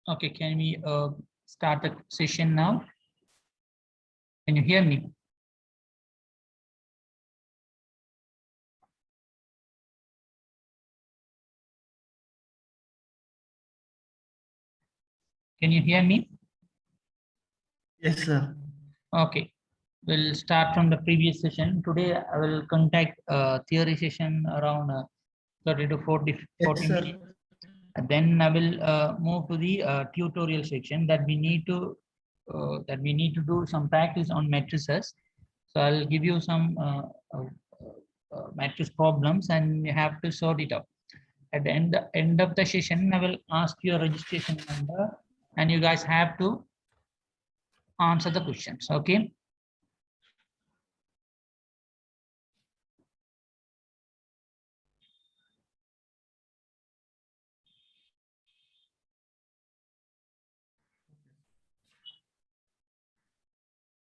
Okay, can we start the session now? Can you hear me? Can you hear me? Yes, sir. Okay, we'll start from the previous session. Today I will conduct a theory session around 30 to 40 Yes, sir. minutes. And then I will move to the tutorial section that we need to do some practice on matrices. So I'll give you some matrix problems and you have to sort it out. At the end of the session, I will ask your registration number and you guys have to answer the questions. Okay.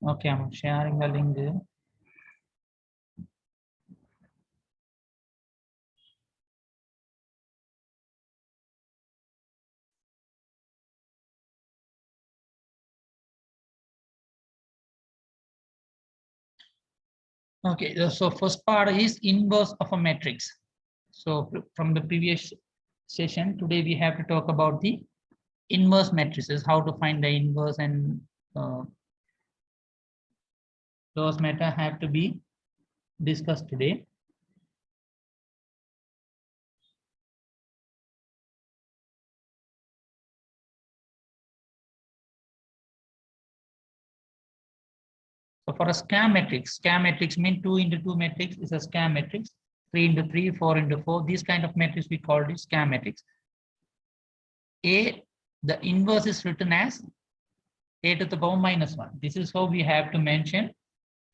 Okay, I'm sharing the link there. Okay, so first part is inverse of a matrix. So from the previous session, today we have to talk about the inverse matrices, how to find the inverse, and those matter have to be discussed today. So for a square matrix means 2 into 2 matrix is a square matrix, 3 into 3, 4 into 4. These kind of matrix we call it square matrix. A, the inverse is written as a to the power minus 1. This is how we have to mention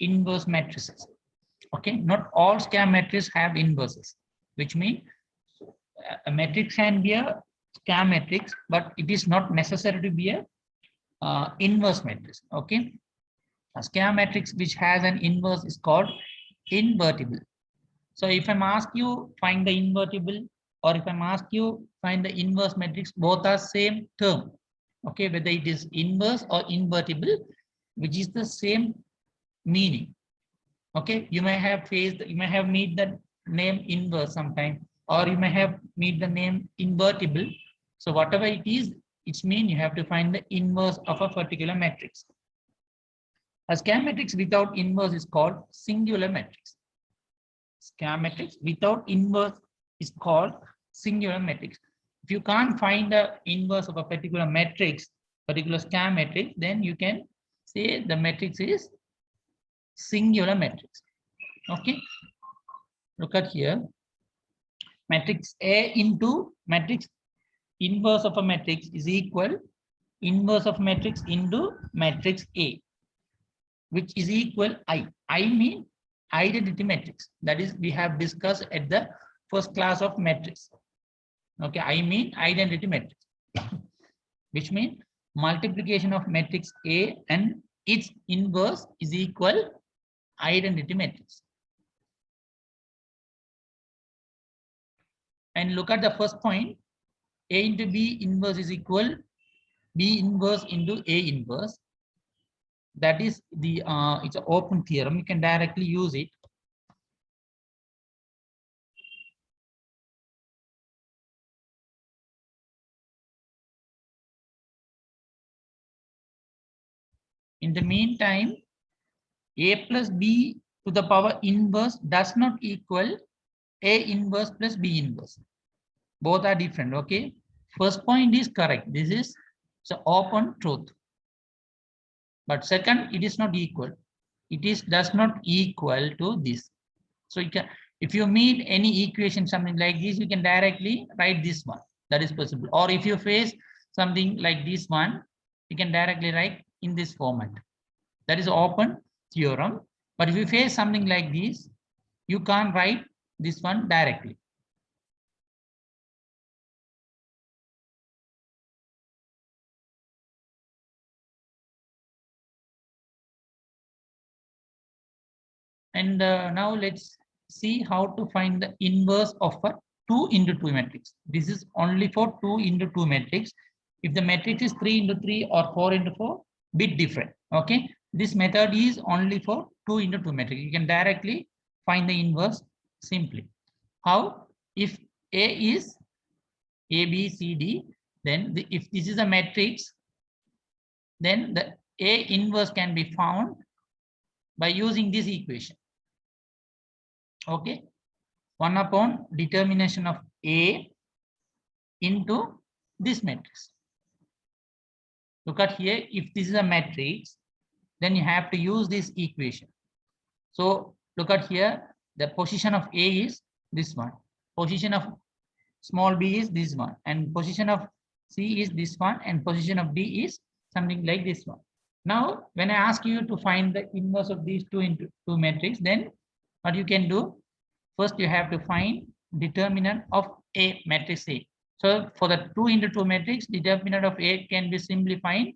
inverse matrices. Okay, not all square matrices have inverses, which means a matrix can be a square matrix, but it is not necessary to be a inverse matrix. Okay, a square matrix which has an inverse is called invertible. So if I'm ask you find the invertible, or if I'm ask you find the inverse matrix, both are same term. Okay, whether it is inverse or invertible, which is the same meaning. Okay, you may have meet the name inverse sometime, or you may have meet the name invertible. So whatever it is, it means you have to find the inverse of a particular matrix. A square matrix without inverse is called singular matrix. Square matrix without inverse is called singular matrix. If you can't find the inverse of a particular matrix, particular square matrix, then you can say the matrix is singular matrix. Okay, look at here. Matrix A into matrix inverse of a matrix is equal inverse of matrix into matrix A, which is equal I. I mean identity matrix. That is, we have discussed at the first class of matrix. Okay, I mean identity matrix, which means multiplication of matrix A and its inverse is equal identity matrix. And look at the first point, A into B inverse is equal B inverse into A inverse. That is the it's an open theorem. You can directly use it. In the meantime, A plus B to the power inverse does not equal A inverse plus B inverse. Both are different. Okay, first point is correct. This is the open truth. But second, it is not equal. It is does not equal to this. So you can, if you meet any equation something like this, you can directly write this one. That is possible. Or if you face something like this one, you can directly write in this format. That is open theorem. But if you face something like this, you can't write this one directly. And now let's see how to find the inverse of a 2 into 2 matrix. This is only for 2 into 2 matrix. If the matrix is 3 into 3 or 4 into 4, bit different. Okay. This method is only for 2 into 2 matrix. You can directly find the inverse simply. How? If A is A, B, C, D, then if this is a matrix, then the A inverse can be found by using this equation. Okay. 1 upon determination of A into this matrix. Look at here, if this is a matrix, then you have to use this equation. So look at here, the position of A is this one, position of small b is this one, and position of C is this one, and position of D is something like this one. Now, when I ask you to find the inverse of these 2 into 2 matrix, then what you can do, first you have to find determinant of A, matrix A. So for the 2 into 2 matrix, determinant of A can be simplified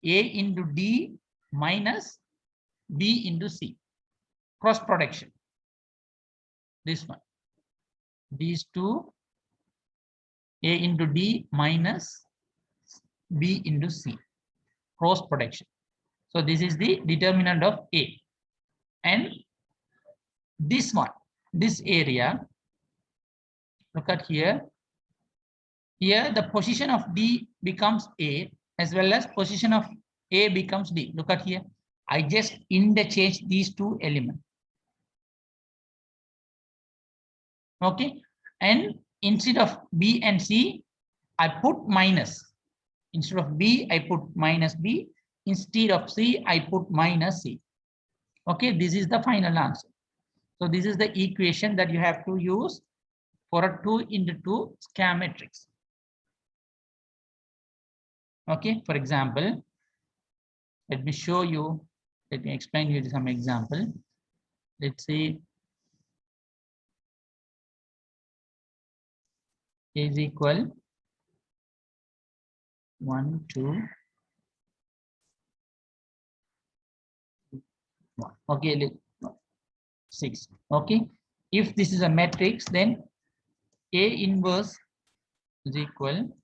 A into D minus B into C. Cross production. This one. These two, A into D minus B into C. Cross production. So this is the determinant of A. And this one, this area, look at here. Here the position of D becomes A as well as position of A becomes D. Look at here. I just interchange these two elements. Okay. And instead of B and C, I put minus. Instead of B, I put minus B. Instead of C, I put minus C. Okay, this is the final answer. So this is the equation that you have to use for a 2 into 2 square matrix. Okay, for example, let me show you, let me explain you some example. Let's see. Is equal 1, 2, 1. Okay, 6. Okay, if this is a matrix, then A inverse is equal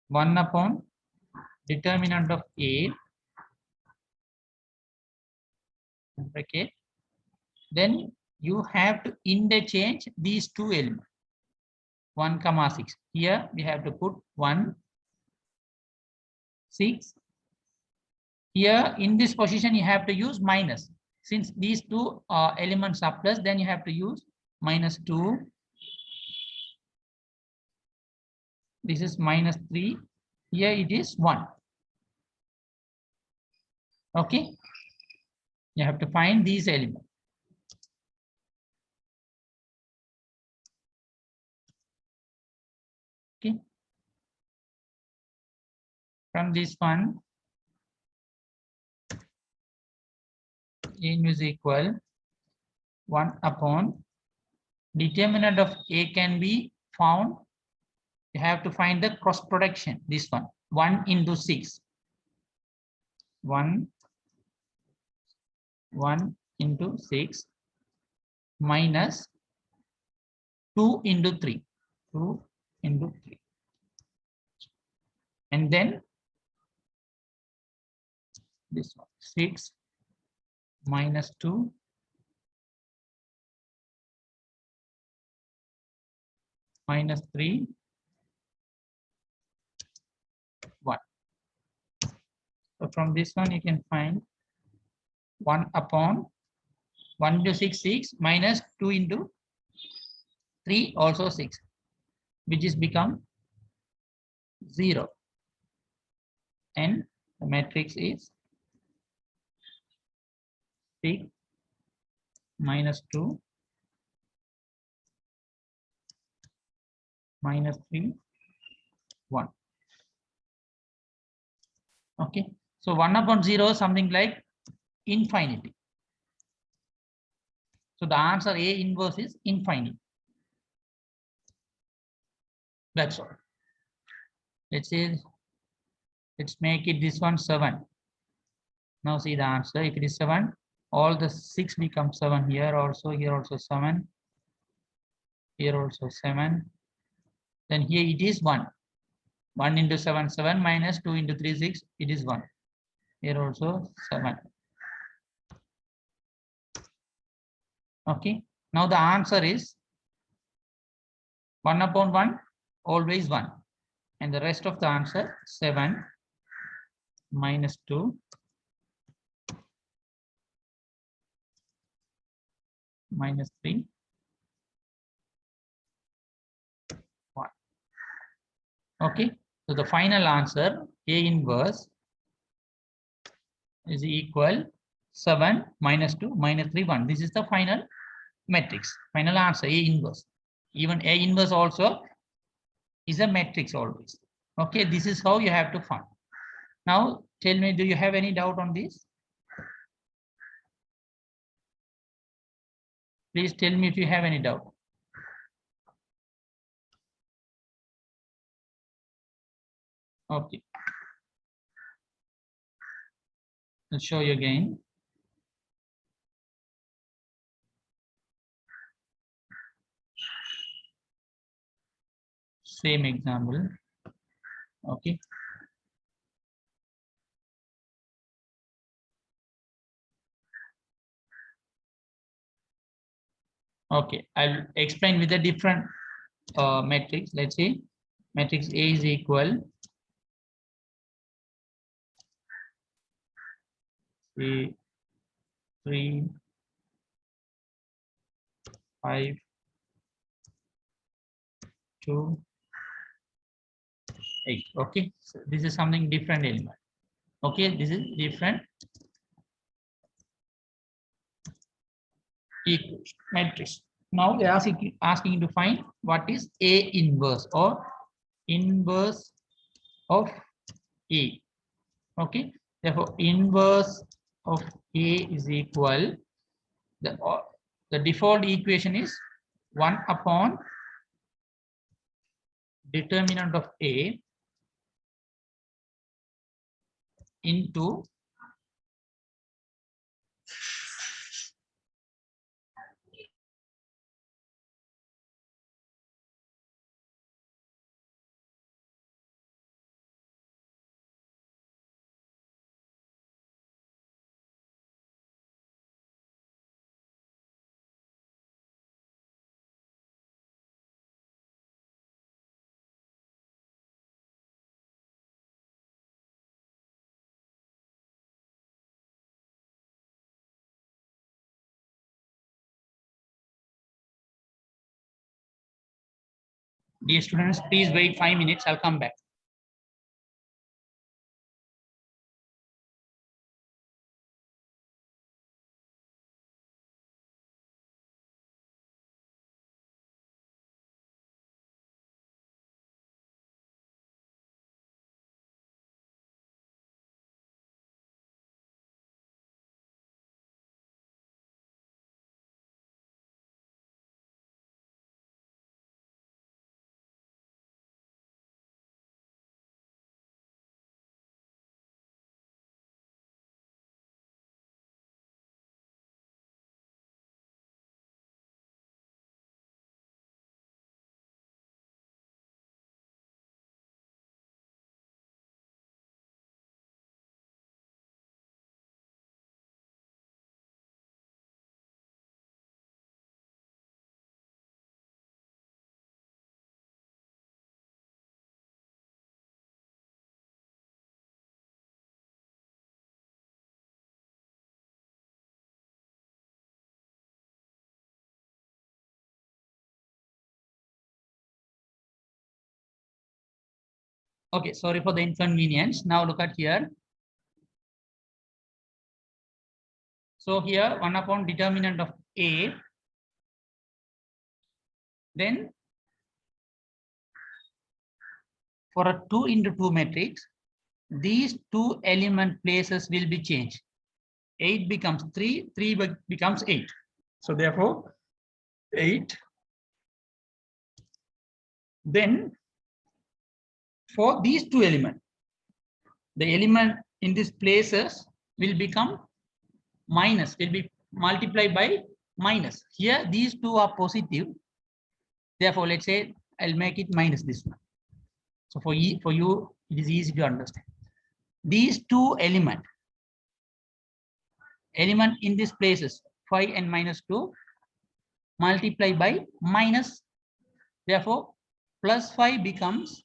1 upon determinant of A, okay, then you have to interchange these two elements, 1, 6. Here we have to put 1, 6. Here in this position you have to use minus. Since these two elements are plus, then you have to use minus 2. This is minus 3. Here it is 1. Okay. You have to find these elements. Okay. From this one, A is equal 1 upon determinant of A can be found. You have to find the cross production. This one, 1 into 6. 1 into 6 minus 2 into 3. 2 into 3. And then this one, 6 minus 2 minus 3, 1. So from this one you can find 1 upon 1 into 6, 6 minus 2 into 3 also 6, which is become 0. And the matrix is 6 minus 2 minus 3, 1. Okay. So 1 upon 0 is something like infinity. So the answer A inverse is infinity. That's all. Let's say, let's make it this one 7. Now see the answer. If it is 7, all the 6 become 7 here also 7. Here also 7. Then here it is 1. 1 into 7, 7 minus 2 into 3, 6. It is 1. Here also 7. Okay. Now the answer is 1 upon 1, always 1. And the rest of the answer 7 minus 2 minus 3 1. Okay. So the final answer A inverse is equal 7 minus 2 minus 3 1. This is the final matrix. Final answer A inverse. Even A inverse also is a matrix always. Okay. This is how you have to find. Now tell me, do you have any doubt on this? Please tell me if you have any doubt. Okay. I'll show you again. Same example. Okay. Okay, I'll explain with a different matrix. Let's see, matrix A is equal 3, 3, 5, 2, 8. Okay, so this is something different element. Okay, this is different equation matrix. Now they are asking to find what is A inverse or inverse of A. Okay, therefore inverse of A is equal, the default equation is 1 upon determinant of A into dear students, please wait 5 minutes. I'll come back. Okay, sorry for the inconvenience. Now look at here. So here 1 upon determinant of A, then for a 2 into 2 matrix, these 2 element places will be changed. 8 becomes 3, 3 becomes 8. So therefore 8. Then for these 2 elements, the element in these places will become minus, will be multiplied by minus. Here these 2 are positive. Therefore, let's say I'll make it minus this one. So for you, it is easy to understand. These two element in these places 5 and minus 2 multiply by minus. Therefore, plus 5 becomes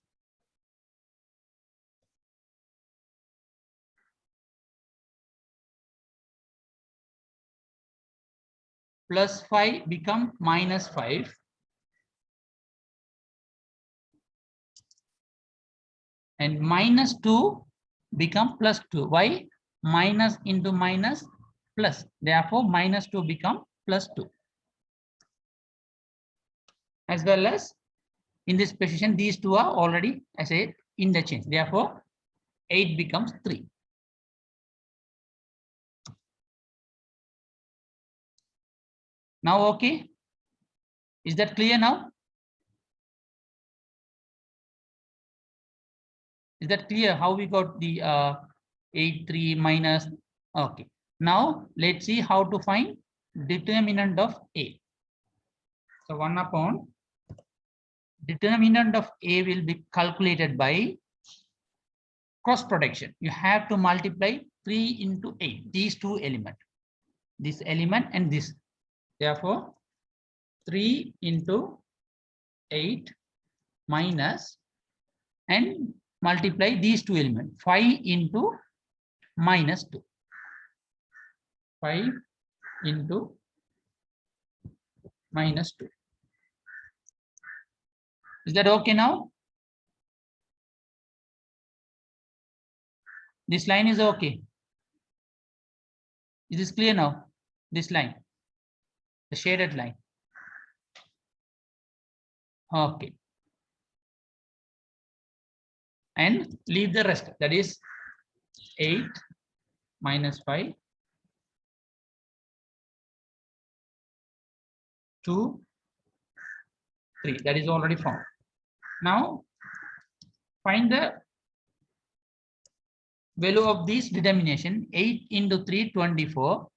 plus 5 become minus 5. And minus 2 become plus 2. Why? Minus into minus plus. Therefore, minus 2 become plus 2. As well as in this position, these two are already, I said, interchange. Therefore, 8 becomes 3. Now, okay. Is that clear now? Is that clear how we got the 8, 3 minus? Okay. Now, let's see how to find determinant of A. So 1 upon determinant of A will be calculated by cross production. You have to multiply 3 into 8, these two elements, this element and this. Therefore, 3 into 8 minus and multiply these two elements, 5 into minus 2. 5 into minus 2. Is that okay now? This line is okay. Is this clear now? This line, the shaded line. Okay. And leave the rest. That is 8 minus 5. 2, 3. That is already found. Now, find the value of this determination. 8 into 3, 24.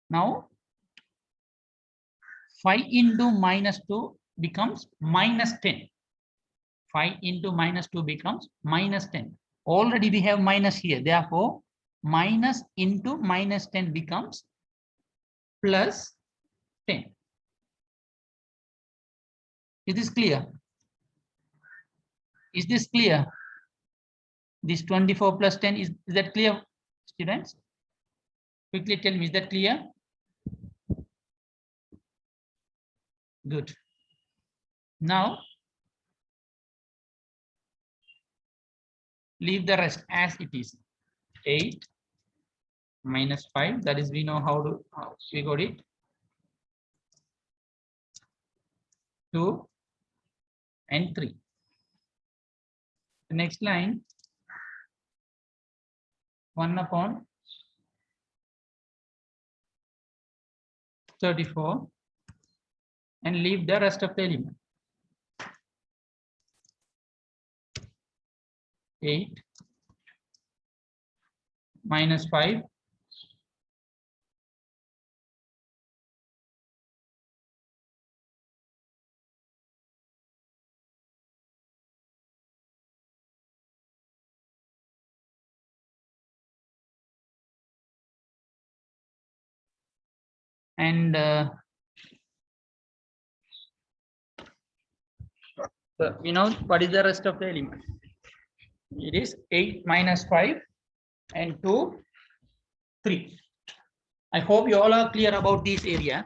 Now, 5 into minus 2 becomes minus 10. 5 into minus 2 becomes minus 10. Already we have minus here. Therefore, minus into minus 10 becomes plus 10. Is this clear? Is this clear? This 24 plus 10, is that clear, students? Quickly tell me, is that clear? Good. Now, leave the rest as it is. 8 minus 5, that is, we know how we got it. 2 and 3. The next line, 1 upon 34, and leave the rest of the element. 8 minus 5 and you know what is the rest of the element? It is 8 minus 5 and 2, 3. I hope you all are clear about this area.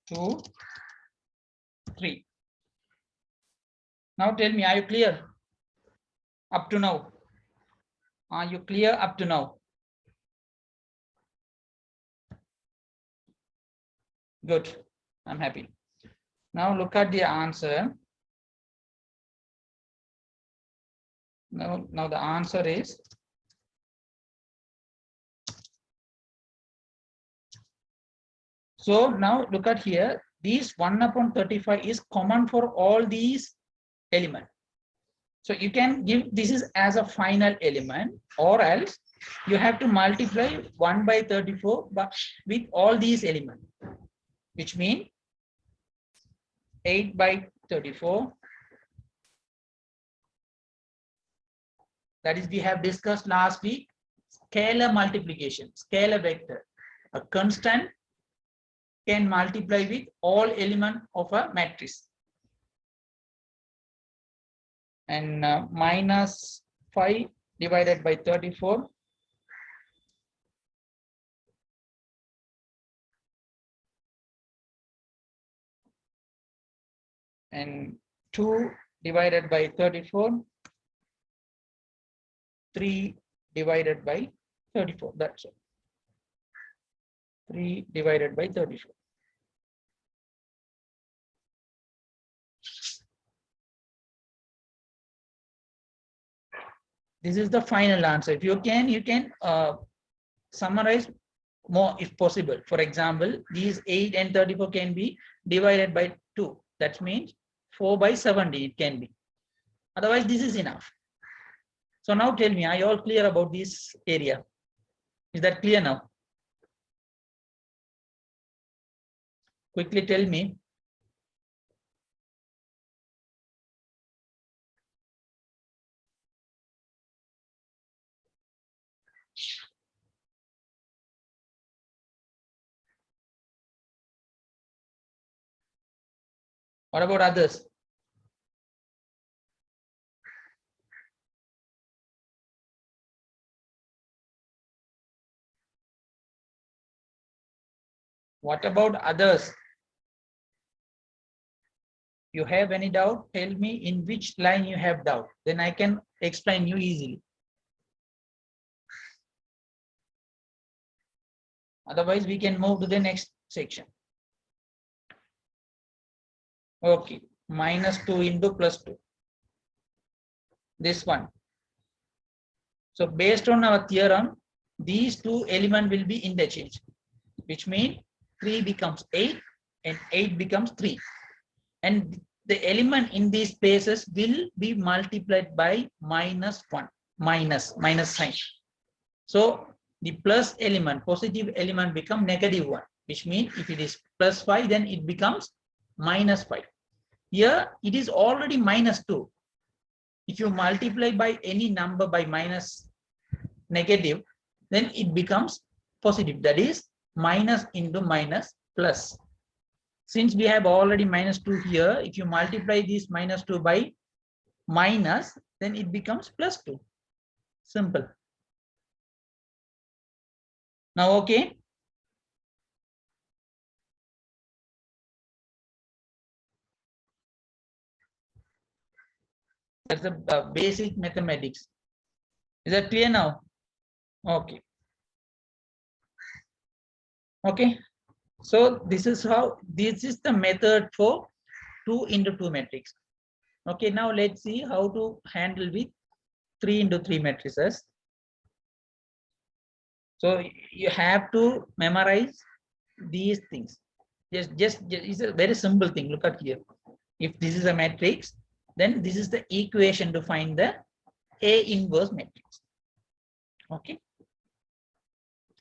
Two, 3. Now tell me, are you clear up to now? Are you clear up to now? Good. I'm happy. Now look at the answer. Now the answer is so now look at here. These 1 upon 35 is common for all these elements. So you can give this is as a final element, or else you have to multiply 1 by 34 but with all these elements, which means 8 by 34. That is, we have discussed last week, scalar multiplication, scalar vector. A constant can multiply with all elements of a matrix. And minus 5 divided by 34. And 2 divided by 34. 3 divided by 34. That's it. 3 divided by 34. This is the final answer. If you can summarize more if possible. For example, these 8 and 34 can be divided by 2. That means 4 by 70 it can be. Otherwise, this is enough. So now tell me, are you all clear about this area? Is that clear now? Quickly tell me. What about others? What about others? You have any doubt? Tell me in which line you have doubt. Then I can explain you easily. Otherwise, we can move to the next section. Okay, minus 2 into plus 2. This one. So based on our theorem, these two elements will be interchanged, which means 3 becomes 8 and 8 becomes 3. And the element in these spaces will be multiplied by minus 1, minus sign. So the plus element, positive element become negative 1, which means if it is plus 5, then it becomes minus 5. Here it is already minus 2. If you multiply by any number by minus negative, then it becomes positive. That is minus into minus plus. Since we have already minus 2 here, if you multiply this minus 2 by minus, then it becomes plus 2. Simple. Now, okay. That's the basic mathematics. Is that clear now? Okay. Okay. So this is the method for 2 into 2 matrix. Okay, now let's see how to handle with 3 into 3 matrices. So you have to memorize these things. Just it's a very simple thing. Look at here. If this is a matrix, then this is the equation to find the A inverse matrix. Okay.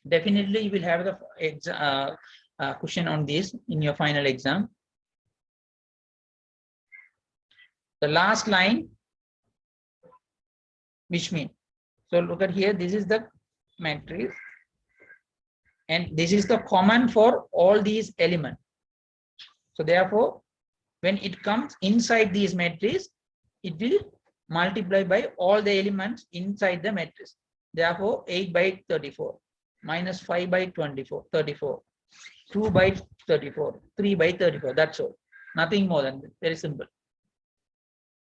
Definitely, you will have the question on this in your final exam. The last line, which means, so look at here, this is the matrix and this is the common for all these elements. So therefore, when it comes inside these matrix, it will multiply by all the elements inside the matrix. Therefore, 8 by 34, minus 5 by 34, 2 by 34, 3 by 34. That's all. Nothing more than that. Very simple.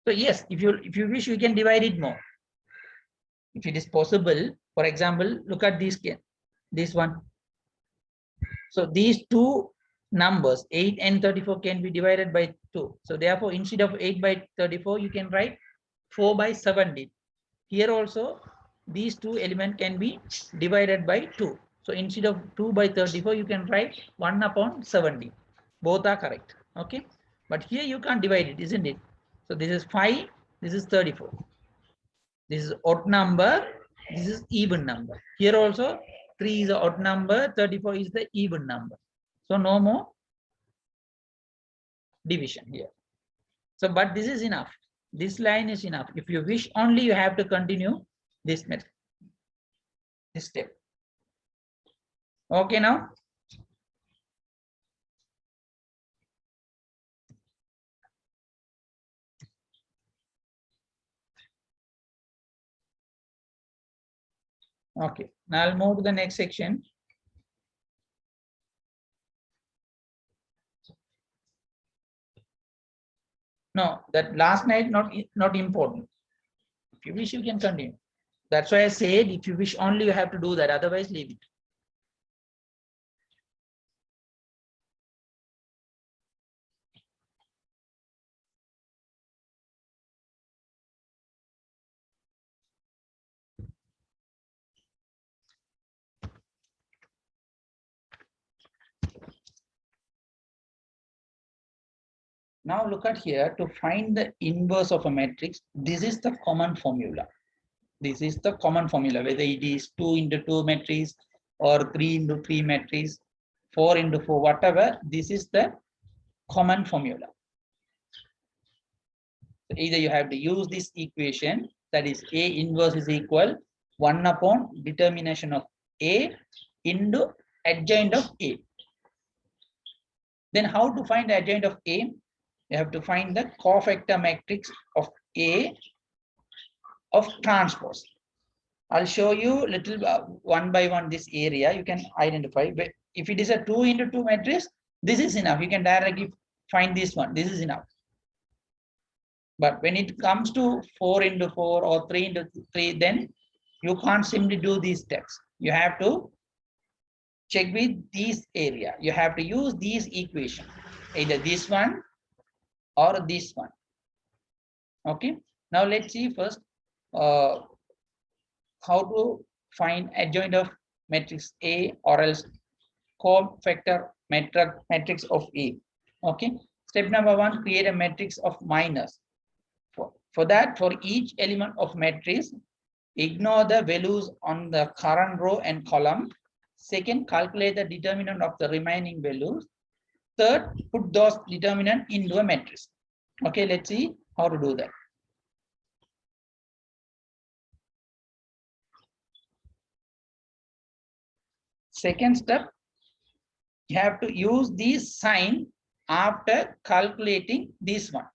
So yes, if you wish, you can divide it more. If it is possible, for example, look at this one. So these two numbers, 8 and 34, can be divided by 2. So therefore, instead of 8 by 34, you can write 4 by 70. Here also, these two elements can be divided by 2. So instead of 2 by 34, you can write 1 upon 70. Both are correct. Okay. But here you can't divide it, isn't it? So this is 5 This is 34. This is odd number. This is even number. Here also 3 is an odd number. 34 is the even number. So no more division here. So, but this is enough. This line is enough. If you wish only, you have to continue this method, this step. Okay now? Okay, now I'll move to the next section. No, that last night not important. If you wish, you can continue. That's why I said if you wish only, you have to do that. Otherwise, leave it. Now look at here, to find the inverse of a matrix. This is the common formula. This is the common formula, whether it is 2 into 2 matrix or 3 into 3 matrix, 4 into 4, whatever. This is the common formula. So either you have to use this equation, that is A inverse is equal 1 upon determination of A into adjoint of A. Then how to find the adjoint of A? You have to find the cofactor matrix of A of transpose. I'll show you little one by one this area. You can identify. But if it is a 2 into 2 matrix, this is enough. You can directly find this one. This is enough. But when it comes to 4 into 4 or 3 into 3, then you can't simply do these steps. You have to check with this area. You have to use these equations, either this one or this one. Okay. Now let's see first how to find adjoint of matrix A or else cofactor matrix of A. Okay. Step number 1, create a matrix of minus. For that, for each element of matrix, ignore the values on the current row and column. Second, calculate the determinant of the remaining values. Third, put those determinant into a matrix. Okay, let's see how to do that. Second step, you have to use this sign after calculating this one.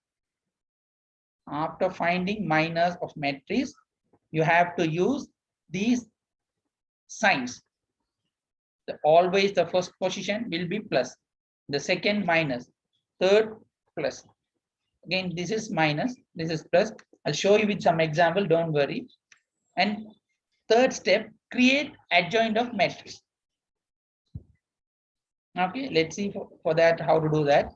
After finding minus of matrix, you have to use these signs. Always the first position will be plus, the second minus, third plus. Again, this is minus, this is plus. I'll show you with some example, don't worry. And third step, create adjoint of matrix. Okay, let's see for that how to do that.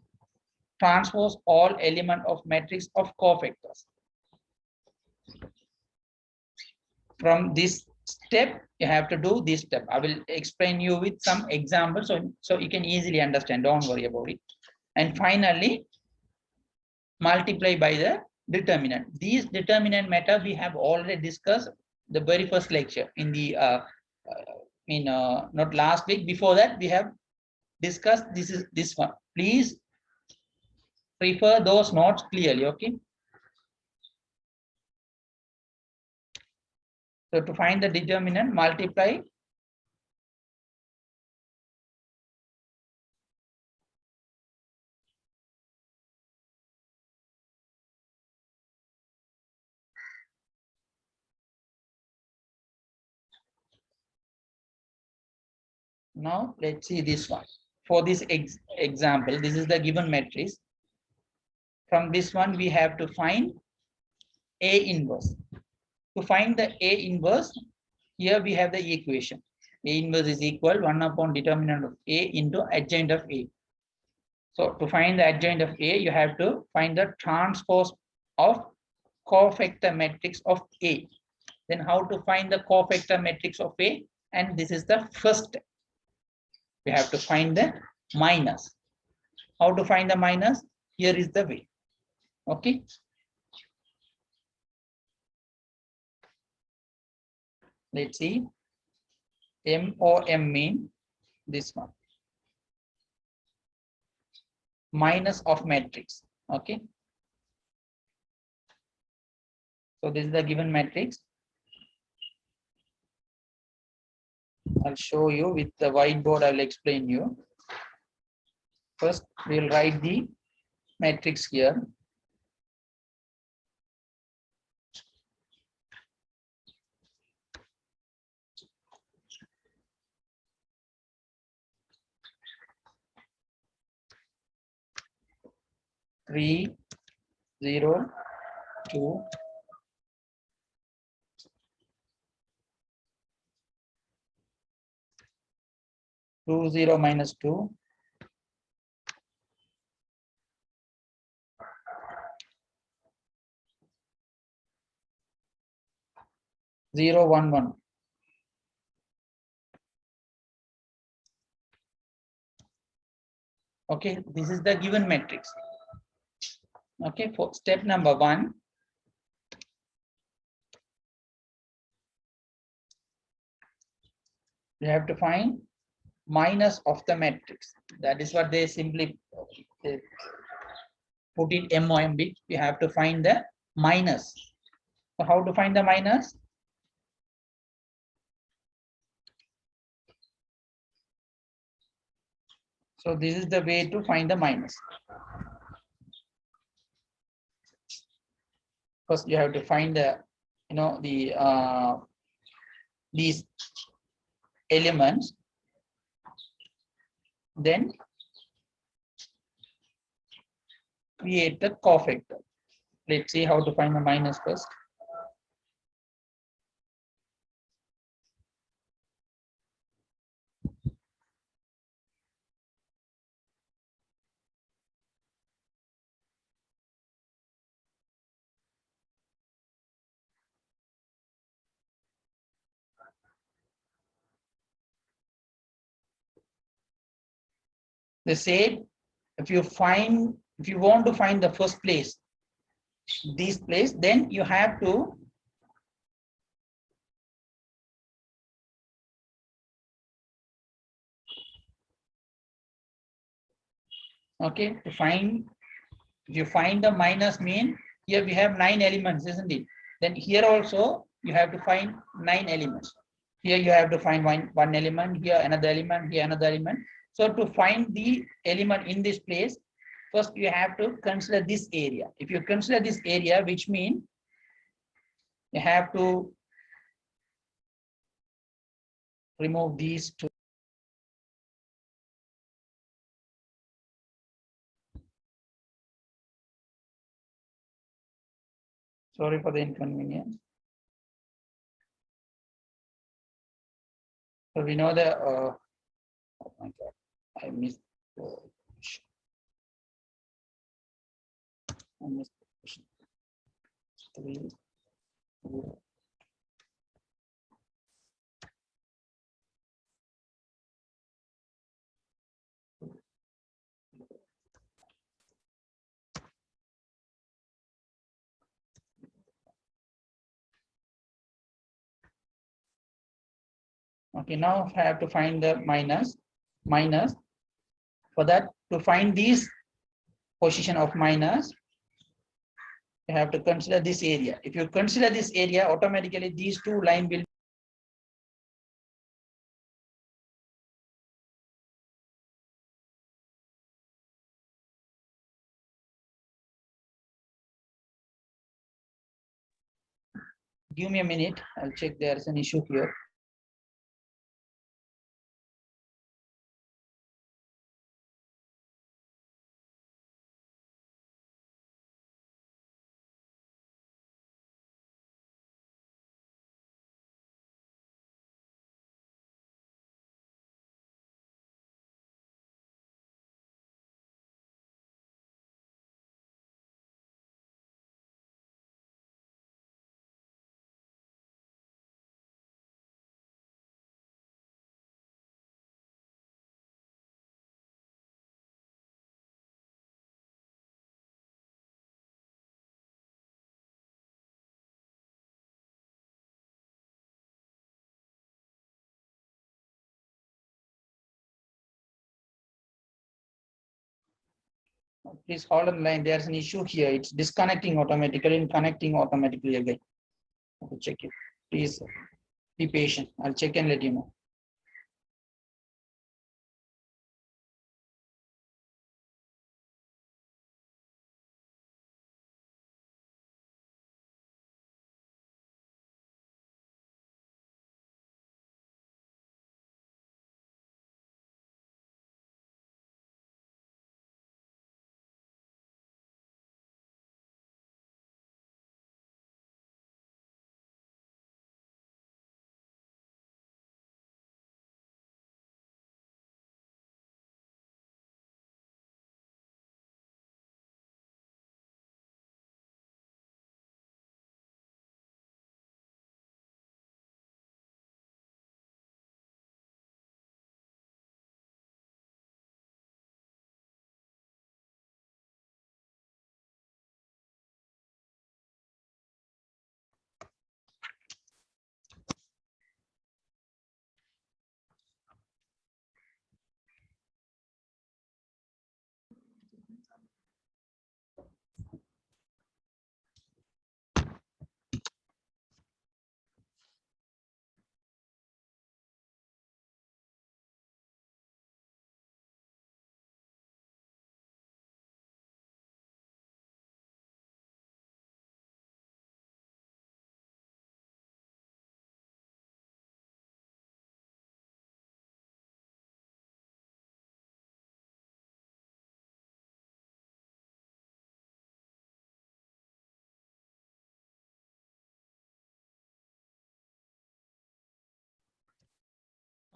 Transpose all element of matrix of cofactors. From this step, you have to do this step. I will explain you with some examples so you can easily understand. Don't worry about it. And finally, multiply by the determinant. These determinant method we have already discussed the very first lecture in the not last week. Before that, we have discussed this one. Please refer those notes clearly. Okay. So to find the determinant, multiply now. Let's see this one. For this example, this is the given matrix. From this one, we have to find A inverse. To find the A inverse, here we have the equation. A inverse is equal 1 upon determinant of A into adjoint of A. So to find the adjoint of A, you have to find the transpose of cofactor matrix of A. Then how to find the cofactor matrix of A? And this is the first step. We have to find the minus. How to find the minus? Here is the way. Okay. Let's see. MOM mean this one. Minus of matrix. Okay. So this is the given matrix. I'll show you with the whiteboard. I'll explain you. First, we'll write the matrix here. Three, 0, 2, 2, 0 minus 2, 0, 1, 1. Okay, this is the given matrix. Okay, for step number 1, we have to find minus of the matrix. That is what they simply put it MOM bit. We have to find the minus. So how to find the minus? So this is the way to find the minus. First, you have to find the, these elements. Then create the cofactor. Let's see how to find the minus first. They said if you want to find the first place, this place, then you have to to find, if you find the minus mean, here we have 9 elements, isn't it? Then here also you have to find 9 elements. Here you have to find one element, here another element, here another element. So to find the element in this place, first you have to consider this area. If you consider this area, which means you have to remove these two. Sorry for the inconvenience. So we know the, oh my God, I missed the question. 3, 2. Okay, now I have to find the minus. For that, to find this position of minus, you have to consider this area. If you consider this area, automatically these two lines will give me a minute. I'll check there's an issue here. Please hold on line. There's an issue here. It's disconnecting automatically and connecting automatically again. Okay, check it. Please be patient. I'll check and let you know.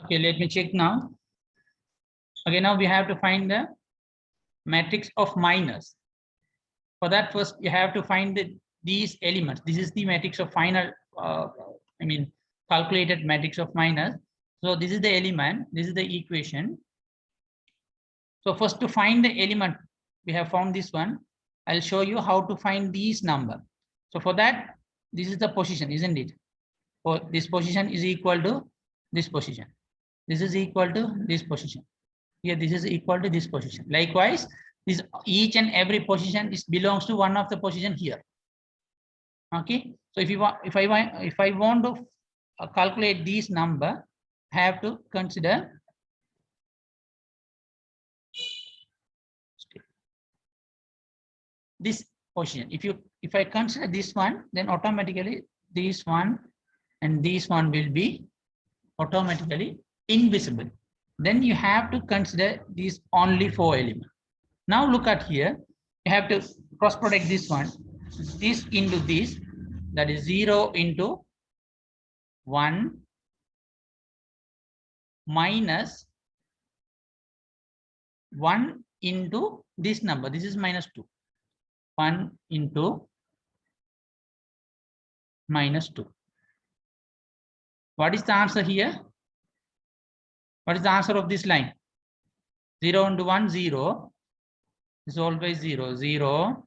Okay, let me check now. Okay, now we have to find the matrix of minus. For that, first you have to find these elements. This is the matrix of final, calculated matrix of minus. So this is the element, this is the equation. So first to find the element, we have found this one. I'll show you how to find these number. So for that, this is the position, isn't it? For this position is equal to this position. This is equal to this position. Here, this is equal to this position. Likewise, this each and every position is belongs to one of the position here. Okay. So if I want to calculate these number, I have to consider this position. If I consider this one, then automatically this one and this one will be automatically invisible. Then you have to consider these only 4 elements. Now look at here, you have to cross product this one, this into this, that is 0 into 1 minus 1 into this number, this is minus 2. 1 into minus 2. What is the answer here? What is the answer of this line? 0 into 1, 0. Is always 0. 0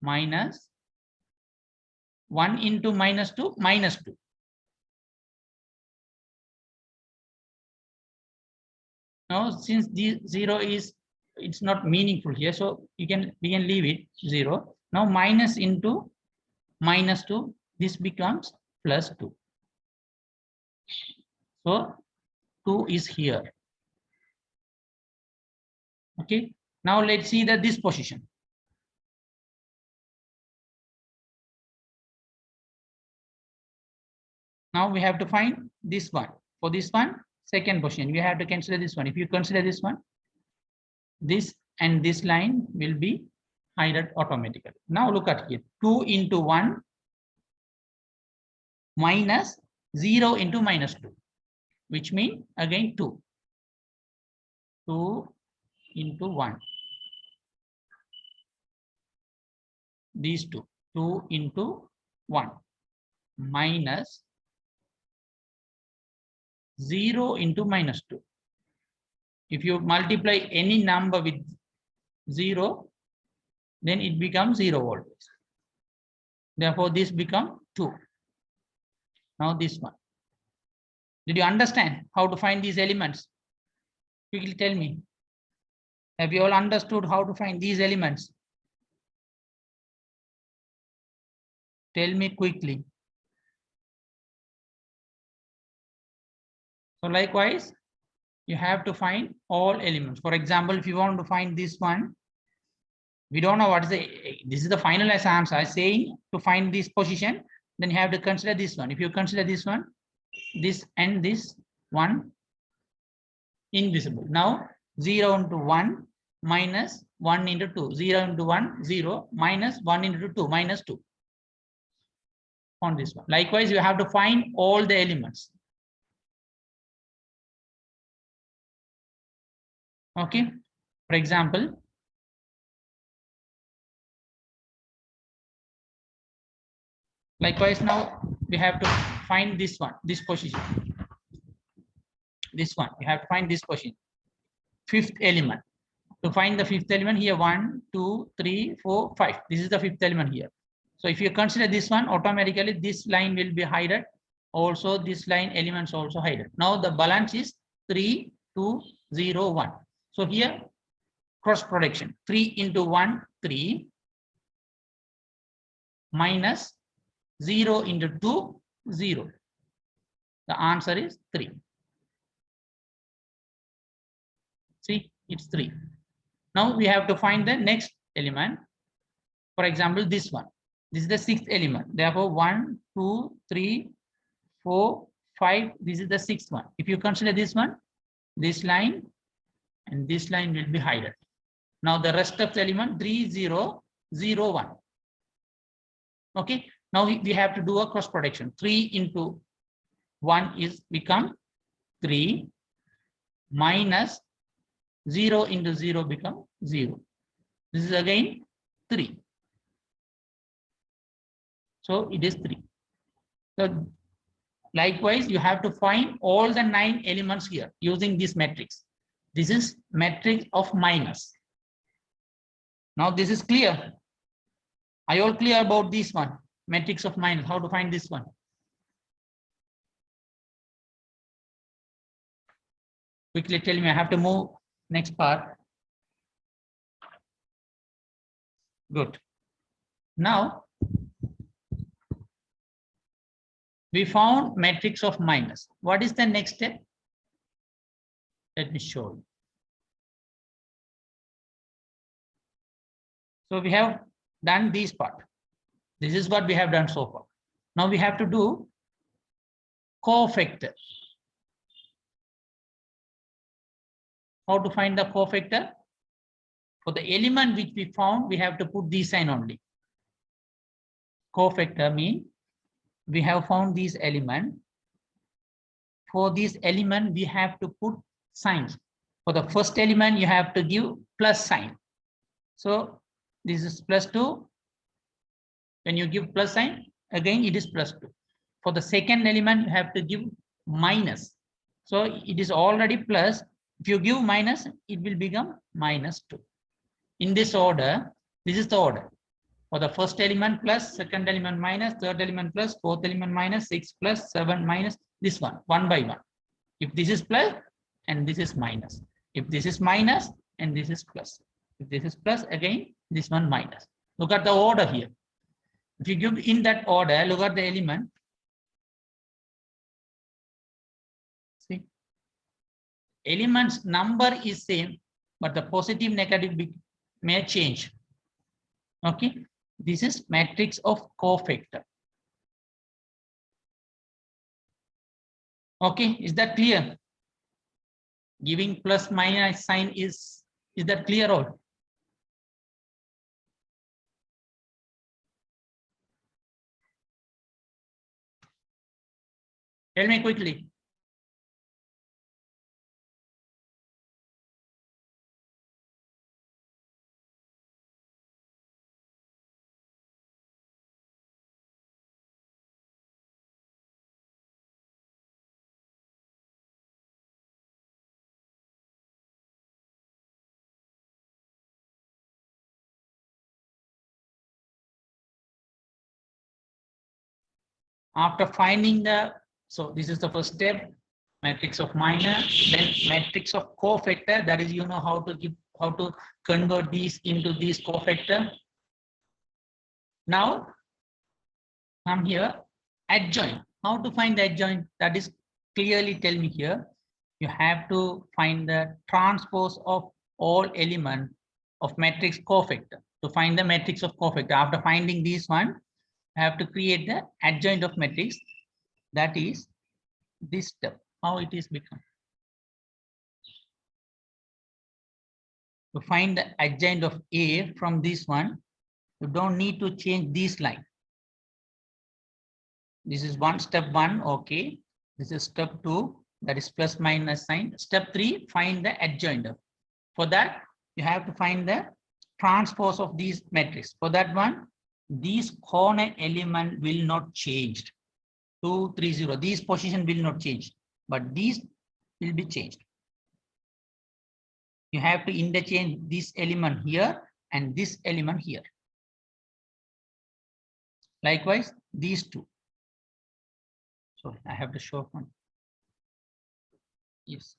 minus 1 into minus 2, minus 2. Now, since the 0 is, it's not meaningful here, so we can leave it 0. Now minus into minus 2, this becomes plus 2. So 2 is here. Okay. Now let's see that this position. Now we have to find this one. For this one, second position, we have to consider this one. If you consider this one, this and this line will be hidden automatically. Now look at here, 2 into 1 minus 0 into minus 2, which means again 2. 2 into 1. These two, 2 into 1 minus 0 into minus 2. If you multiply any number with 0, then it becomes 0 always. Therefore, this becomes 2. Now this one. Did you understand how to find these elements? Quickly tell me. Have you all understood how to find these elements? Tell me quickly. So likewise, you have to find all elements. For example, if you want to find this one, we don't know what is this is the final answer. I'm saying to find this position, then you have to consider this one. If you consider this one, this and this one invisible. Now 0 into 1 minus 1 into 2. 0 into 1, 0 minus 1 into 2 minus 2. On this one. Likewise, you have to find all the elements. Okay. For example, likewise, now we have to find this one, this position. This one, you have to find this position. Fifth element. To find the fifth element here, 1, 2, 3, 4, 5. This is the fifth element here. So if you consider this one, automatically this line will be hidden. Also, this line elements also hidden. Now the balance is 3, 2, 0, 1. So here, cross production. 3 into 1, 3 minus 0 into 2, 0. The answer is 3. See, it's 3. Now we have to find the next element. For example, this one. This is the sixth element. Therefore, 1, 2, 3, 4, 5. This is the sixth one. If you consider this one, this line and this line will be hidden. Now the rest of the element 3, 0, 0, 1. Okay. Now we have to do a cross production. 3 into 1 is become 3 minus 0 into 0 become 0. This is again 3. So it is 3. So likewise, you have to find all the 9 elements here using this matrix. This is matrix of minus. Now this is clear. Are you all clear about this one? Matrix of minus, how to find this one? Quickly tell me, I have to move next part. Good. Now, we found matrix of minus. What is the next step? Let me show you. So we have done this part. This is what we have done so far. Now we have to do cofactor. How to find the cofactor? For the element which we found, we have to put this sign only. Cofactor means we have found this element. For this element, we have to put signs. For the first element, you have to give plus sign. So this is plus 2. When you give plus sign, again it is plus 2. For the second element, you have to give minus. So it is already plus. If you give minus, it will become minus 2. In this order, this is the order. For the first element plus, second element minus, third element plus, fourth element minus, 6 plus, 7 minus, this one by one. If this is plus and this is minus. If this is minus and this is plus. If this is plus, again, this one minus. Look at the order here. If you give in that order, look at the element. See, elements number is same, but the positive negative may change. Okay, this is matrix of cofactor. Okay, is that clear? Giving plus minus sign is that clear all? Tell me quickly. After finding the, so this is the first step, matrix of minor, then matrix of cofactor, that is, you know how to give how to convert these into these cofactor. Now come here, adjoint. How to find the adjoint? That is clearly tell me here. You have to find the transpose of all element of matrix cofactor. To find the matrix of cofactor, after finding this one, I have to create the adjoint of matrix. That is this step. How it is become? To find the adjoint of A from this one, you don't need to change this line. This is step one, okay. This is step 2, that is plus minus sign. Step 3, find the adjoint. For that, you have to find the transpose of these matrix. For that one, these corner element will not change. 2, 3, 0. These position will not change, but these will be changed. You have to interchange this element here and this element here. Likewise, these two. Sorry, I have to show one. Yes.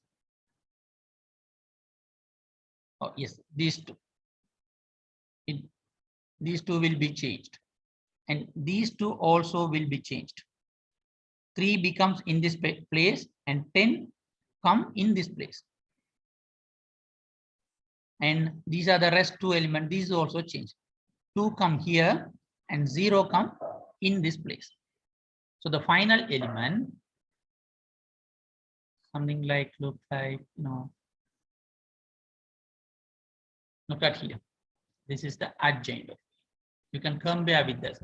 Oh, yes, these two. These two will be changed. And these two also will be changed. 3 becomes in this place and 10 come in this place. And these are the rest 2 elements. These also change. 2 come here and 0 come in this place. So the final element, something like, look like, look at here. This is the adjoint. You can compare with this.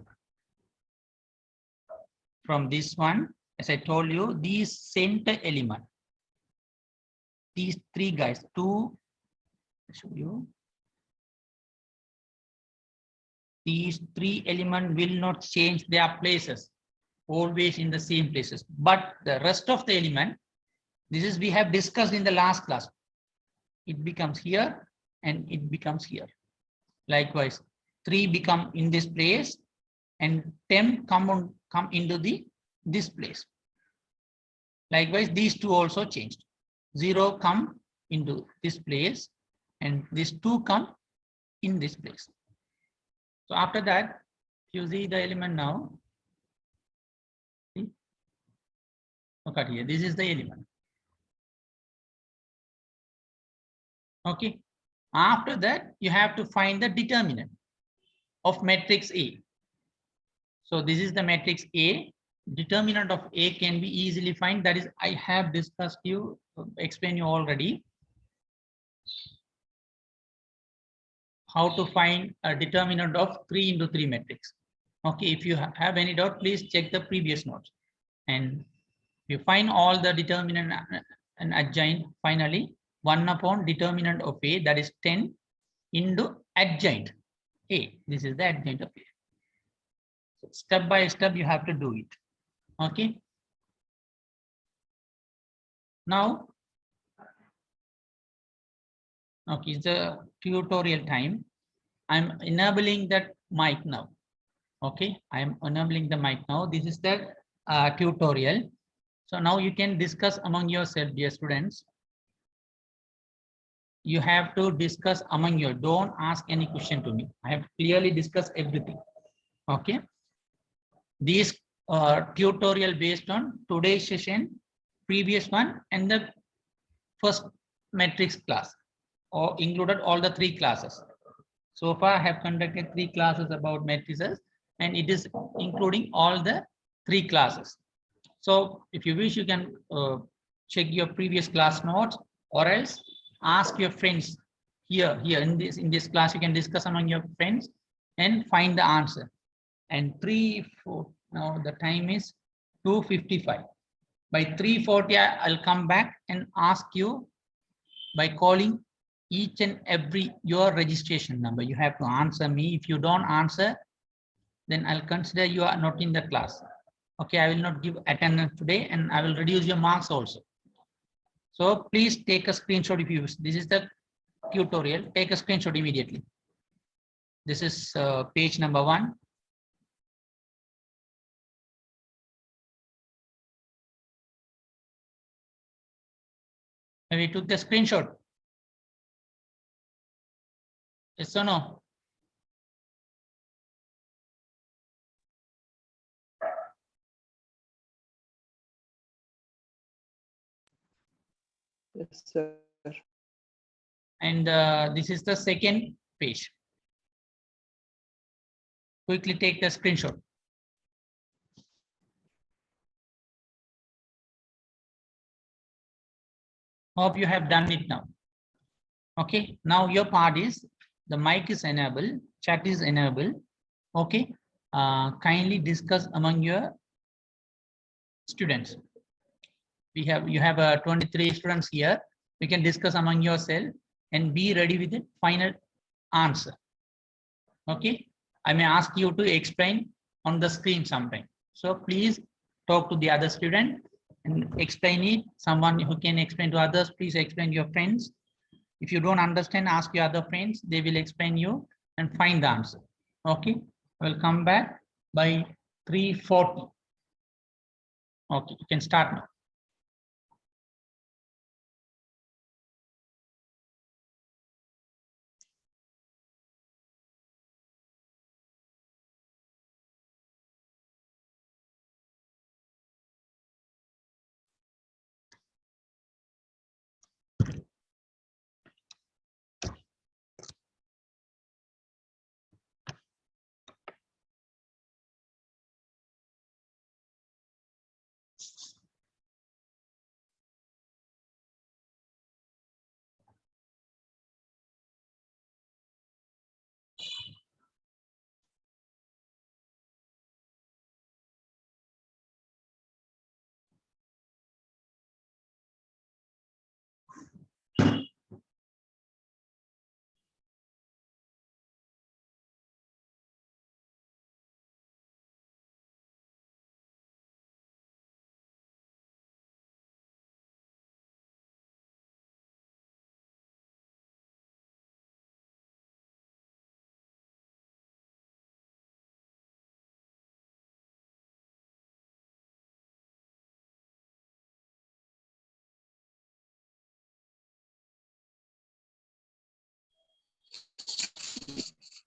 From this one, as I told you, these center element, these 3 guys, 2, I show you. These 3 elements will not change their places, always in the same places. But the rest of the element, this is we have discussed in the last class. It becomes here and it becomes here. Likewise, 3 become in this place and 10 come into this place. Likewise, these 2 also changed. 0 come into this place and these 2 come in this place. So after that, you see the element now. See? Look at here. This is the element. Okay. After that, you have to find the determinant of matrix A. So this is the matrix A. Determinant of A can be easily found. That is, I have discussed you, explained you already. How to find a determinant of 3 into 3 matrix. Okay, if you have any doubt, please check the previous notes. And you find all the determinant and adjoint, finally, 1 upon determinant of A, that is 10 into adjoint A. This is the adjoint of A. So step by step, you have to do it. Okay. Now, okay, it's the tutorial time. I'm enabling that mic now. Okay, I am enabling the mic now. This is the tutorial. So now you can discuss among yourself, dear students. You have to discuss among you. Don't ask any question to me. I have clearly discussed everything. Okay. These tutorial based on today's session, previous one, and the first matrix class, or included all the 3 classes. So far, I have conducted 3 classes about matrices, and it is including all the 3 classes. So if you wish, you can check your previous class notes, or else ask your friends here in this class. You can discuss among your friends and find the answer. And 3, 4, now the time is 2:55. By 3:40, I'll come back and ask you by calling each and every your registration number. You have to answer me. If you don't answer, then I'll consider you are not in the class. Okay, I will not give attendance today, and I will reduce your marks also. So please take a screenshot if you wish. This is the tutorial. Take a screenshot immediately. This is page number 1. And we took the screenshot. Yes or no? Yes, sir. And this is the second page. Quickly take the screenshot. Hope you have done it now. Okay, now your part is the mic is enabled, chat is enabled. Okay, kindly discuss among your students. You have 23 students here. You can discuss among yourself and be ready with the final answer. Okay, I may ask you to explain on the screen sometime. So please talk to the other student and explain it. Someone who can explain to others, please explain to your friends. If you don't understand, ask your other friends. They will explain you and find the answer. Okay, we'll come back by 3:40. Okay, you can start now.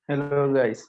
Hello, guys.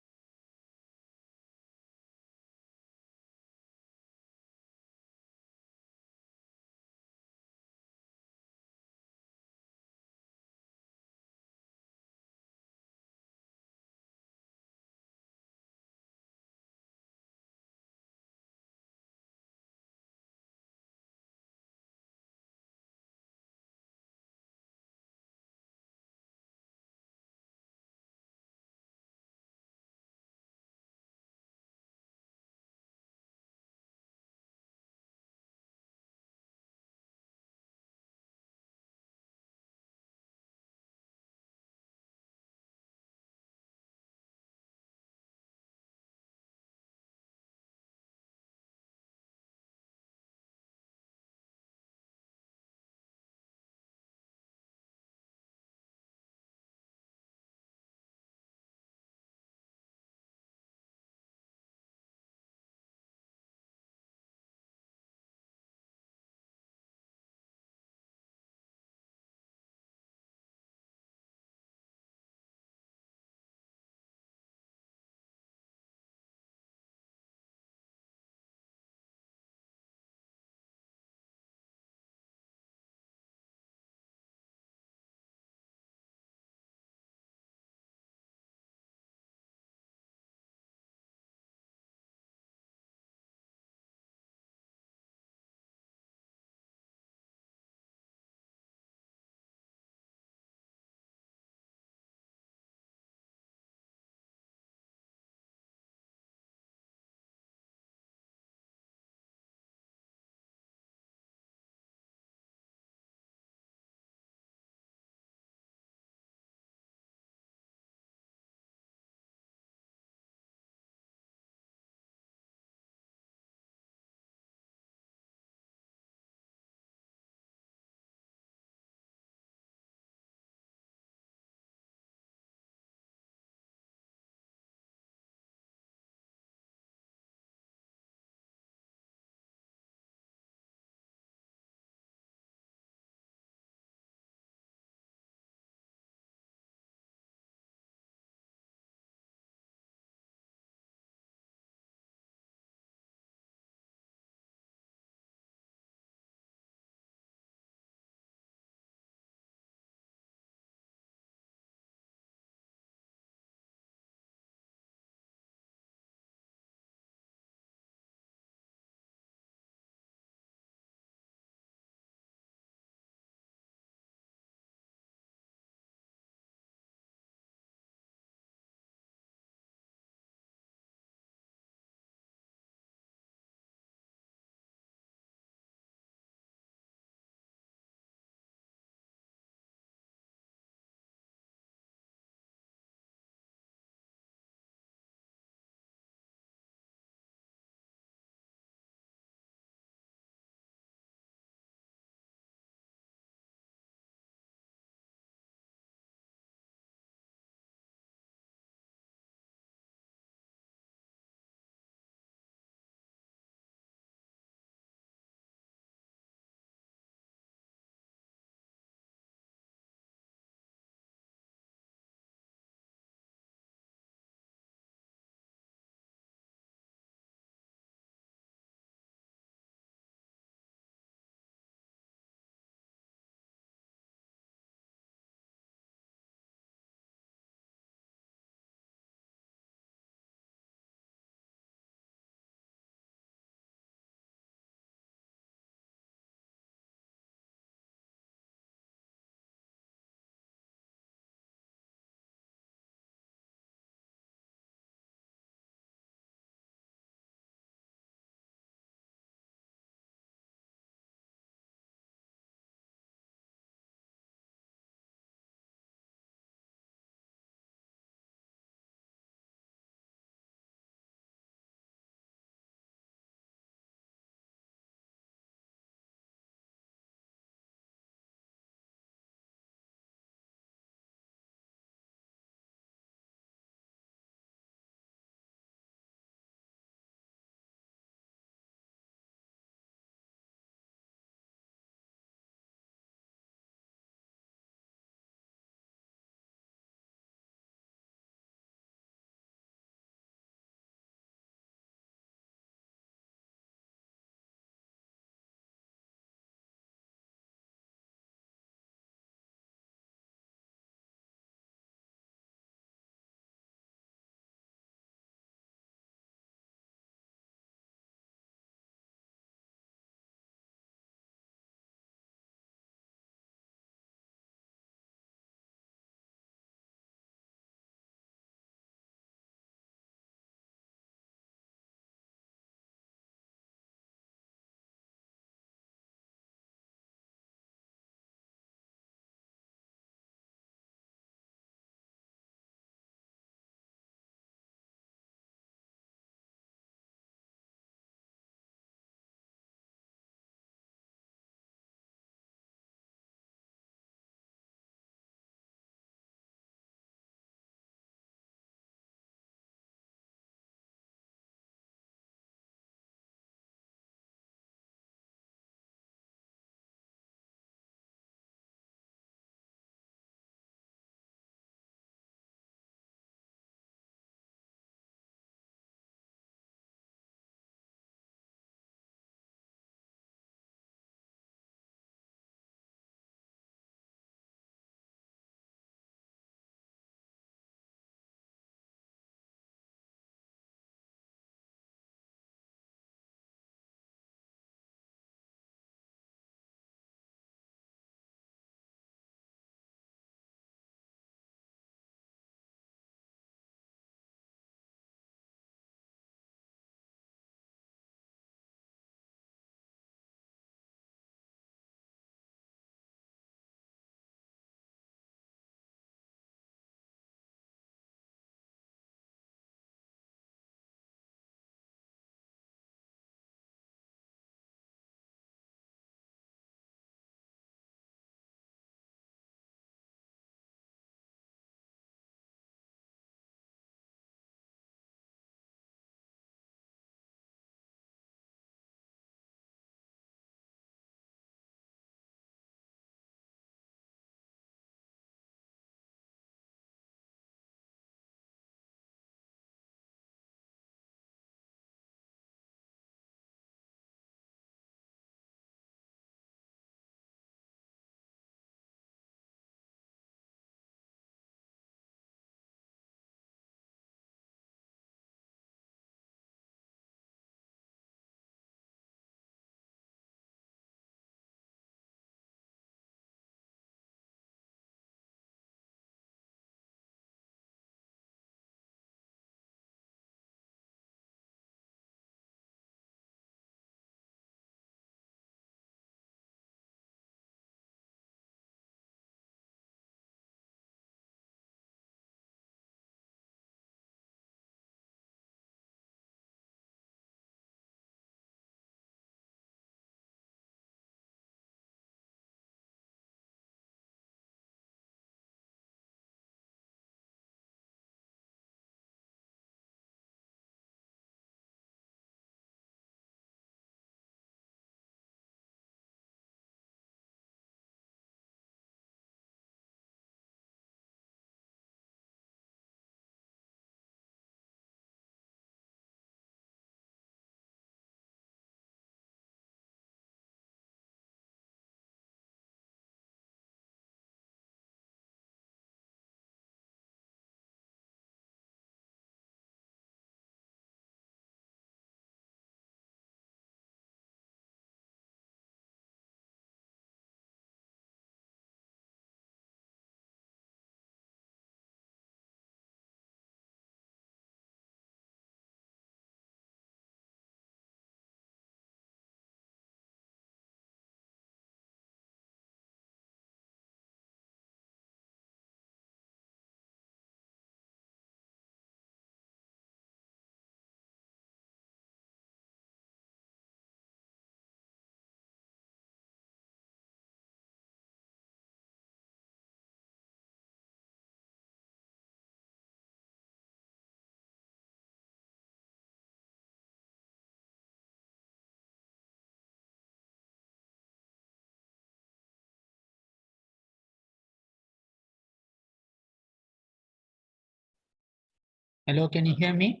Hello, can you hear me?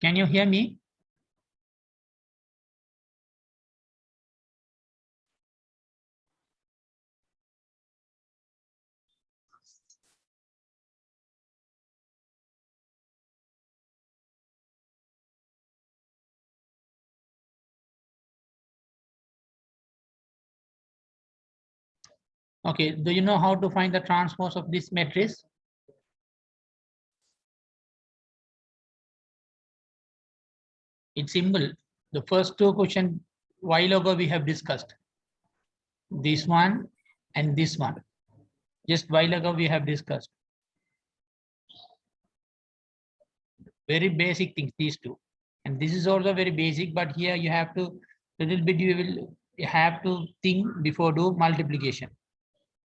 Can you hear me? Okay, do you know how to find the transpose of this matrix? It's simple. The first two questions while ago we have discussed. This one and this one. Just while ago we have discussed. Very basic things, these two. And this is also very basic, but here you have to, little bit you have to think before do multiplication.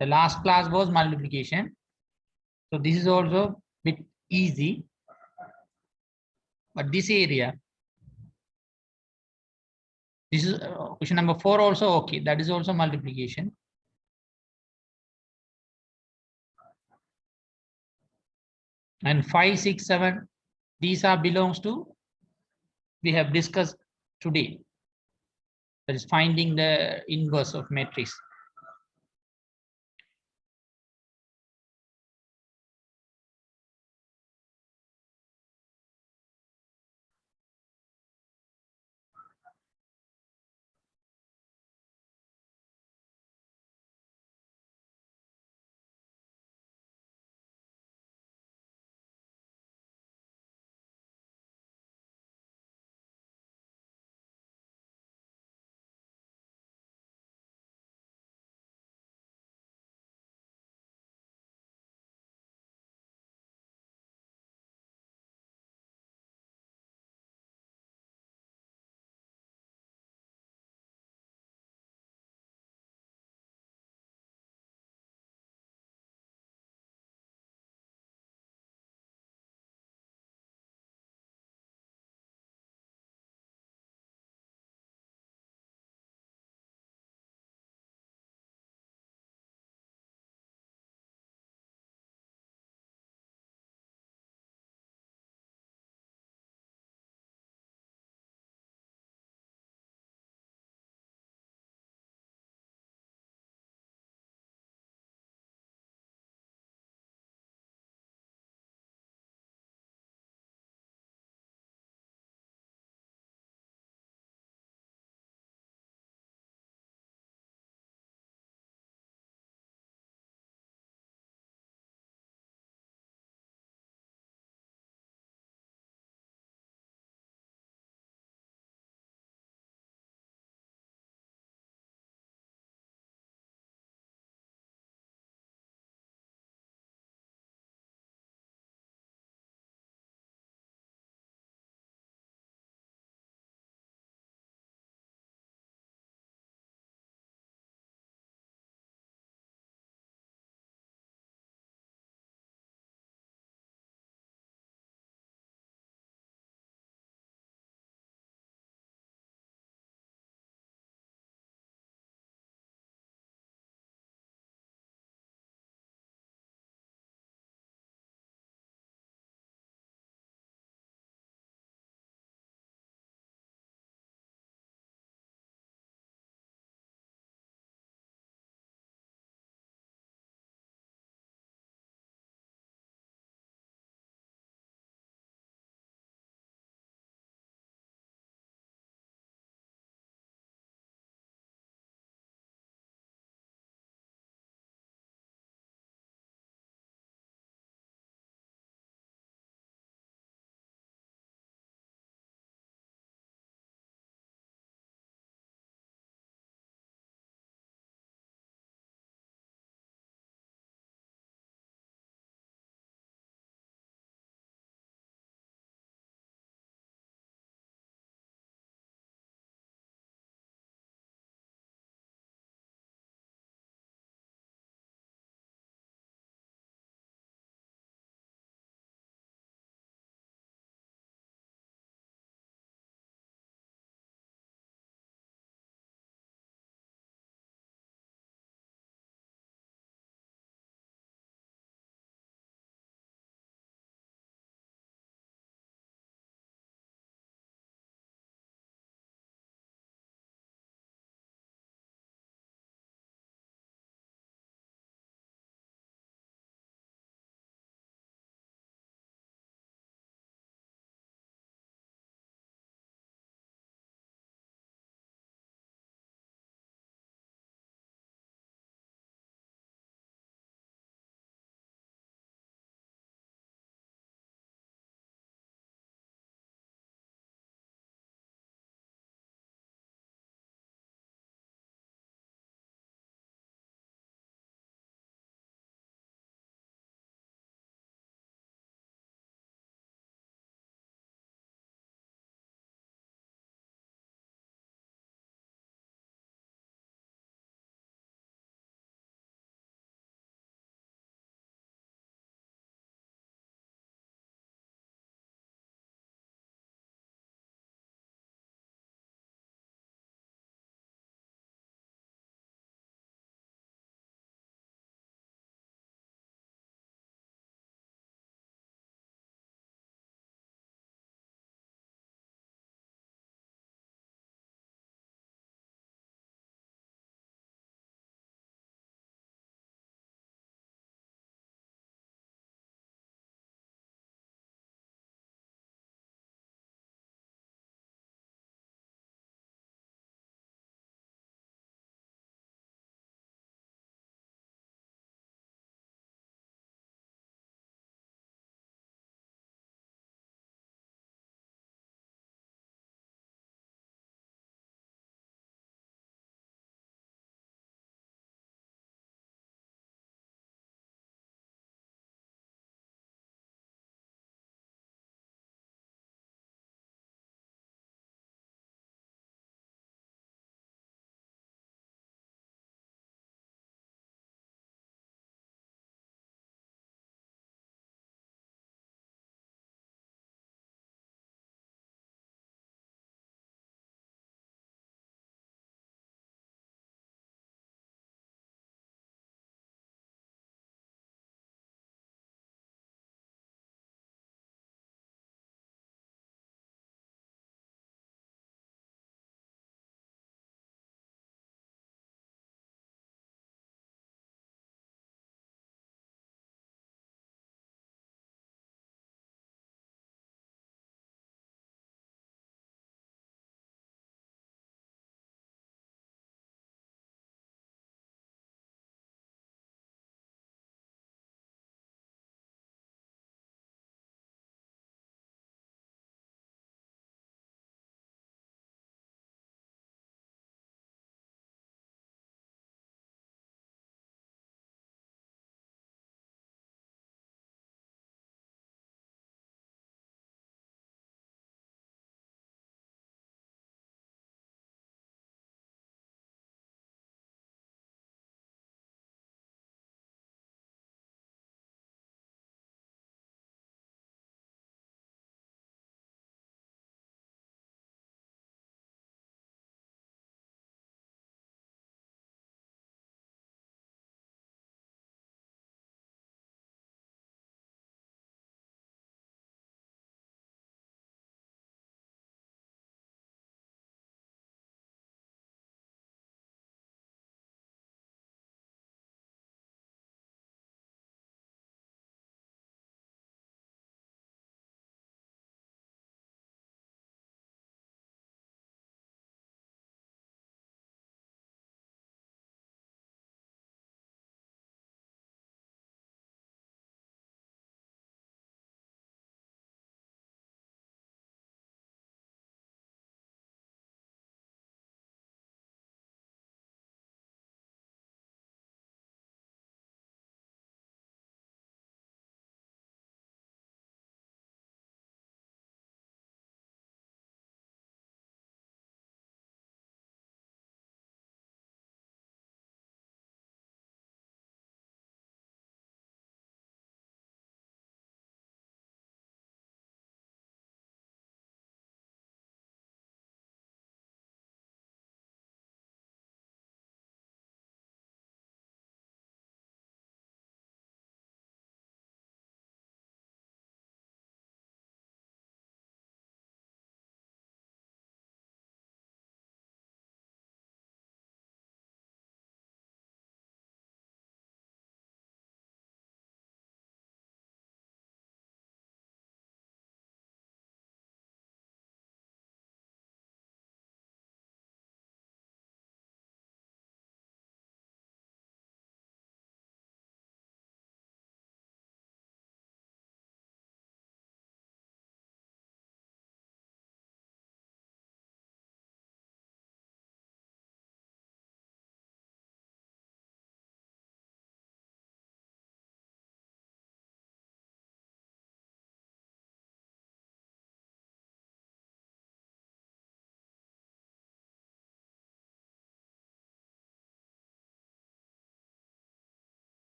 The last class was multiplication. So this is also bit easy. But this area, this is question number 4 also okay. That is also multiplication. And 5, 6, 7, these are belongs to, we have discussed today. That is finding the inverse of matrix.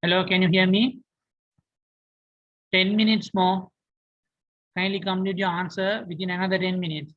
Hello, can you hear me? 10 minutes more. Kindly complete your answer within another 10 minutes.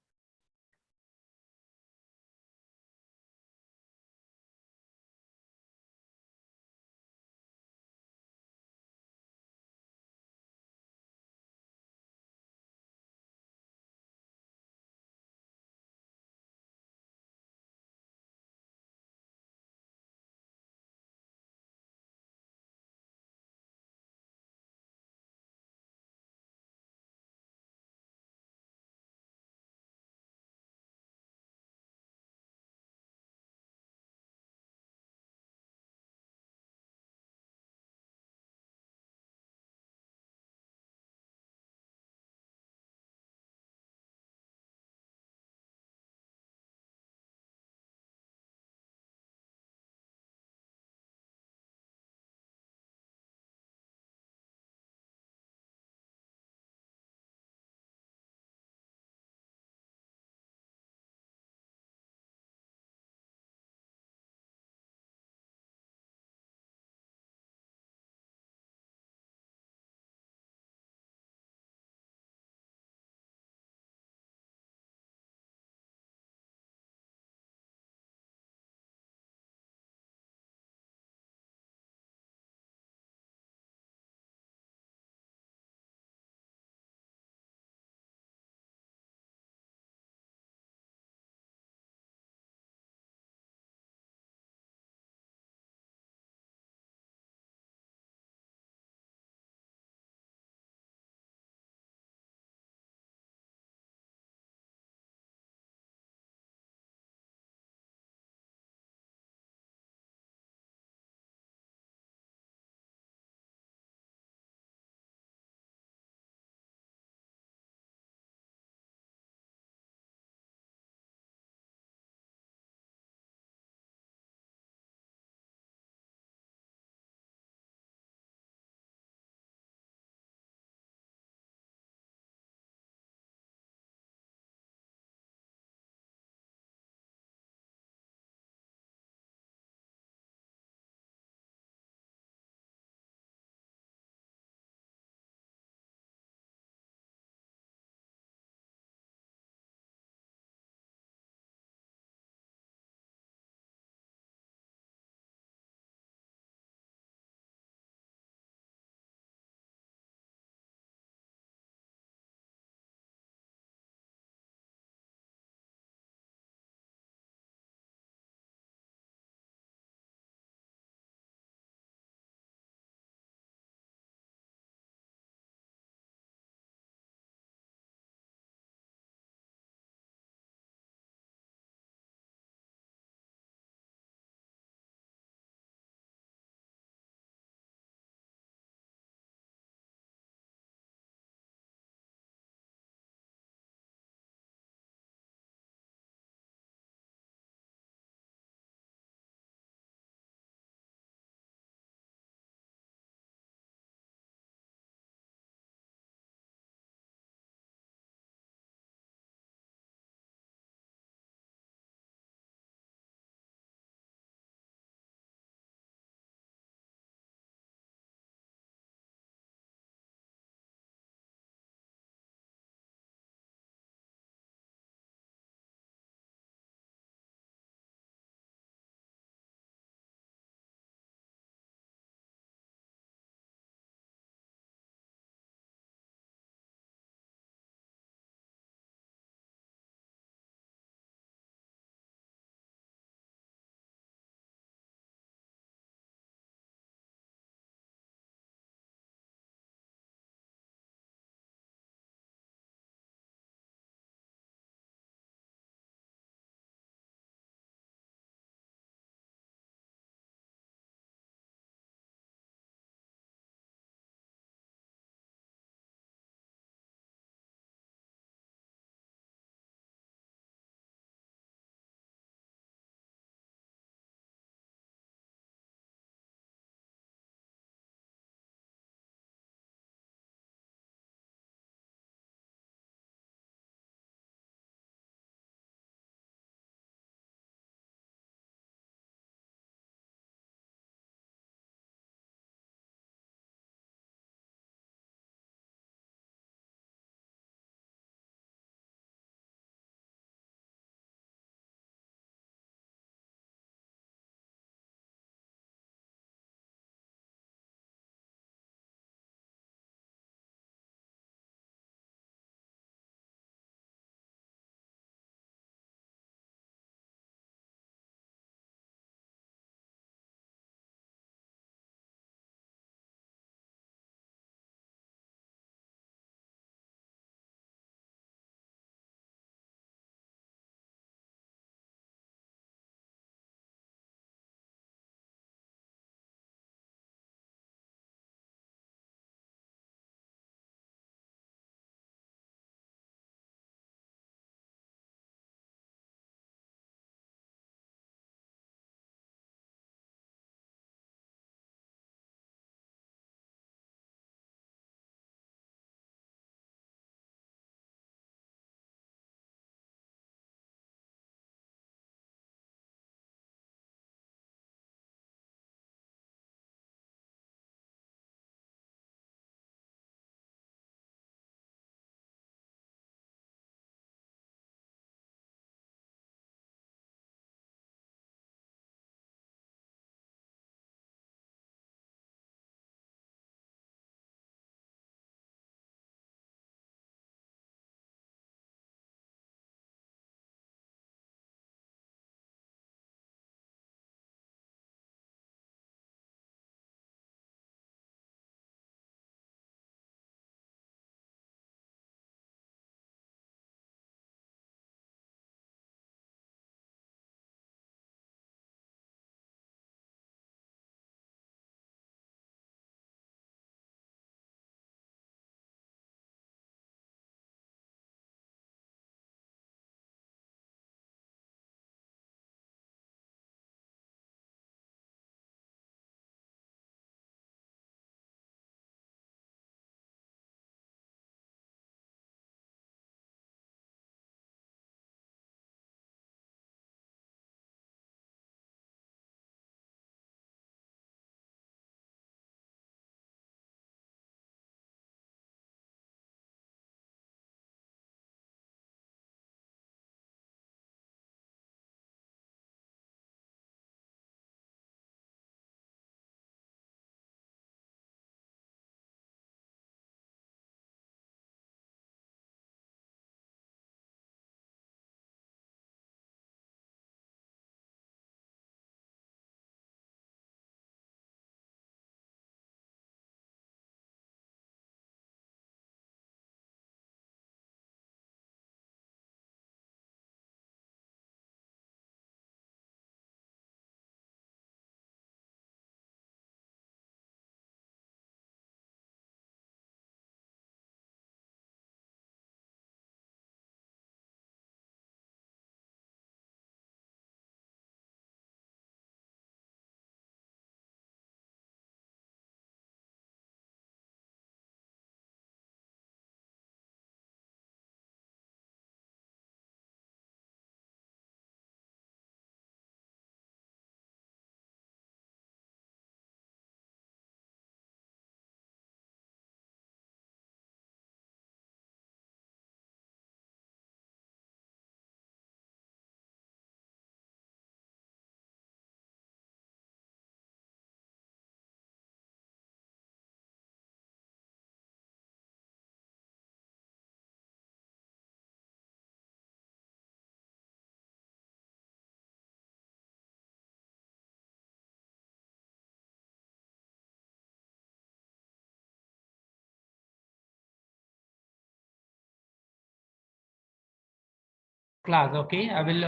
class. Okay, I will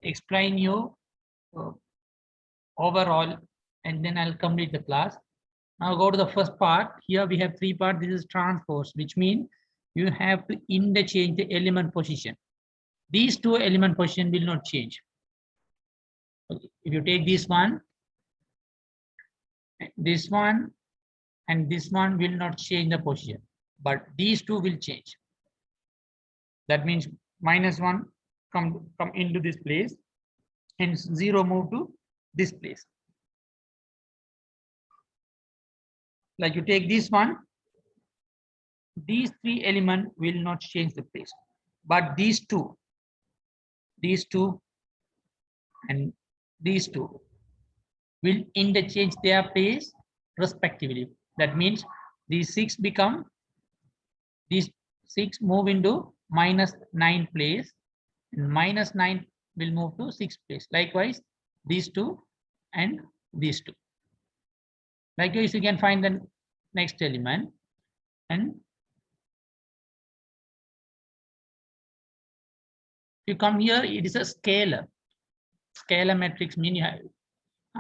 explain you overall, and then I'll complete the class. Now go to the first part. Here we have three parts. This is transpose, which means you have to interchange the element position. These two element position will not change. Okay. If you take this one, and this one will not change the position, but these two will change. That means -1 come into this place, and 0 move to this place. Like you take this one, these three elements will not change the place, but these two, and these two will interchange their place respectively. That means these 6 become, these 6 move into -9 place, and -9 will move to 6 place. Likewise, these two and these two. Likewise, you can find the next element, and if you come here, it is a scalar. Scalar matrix mean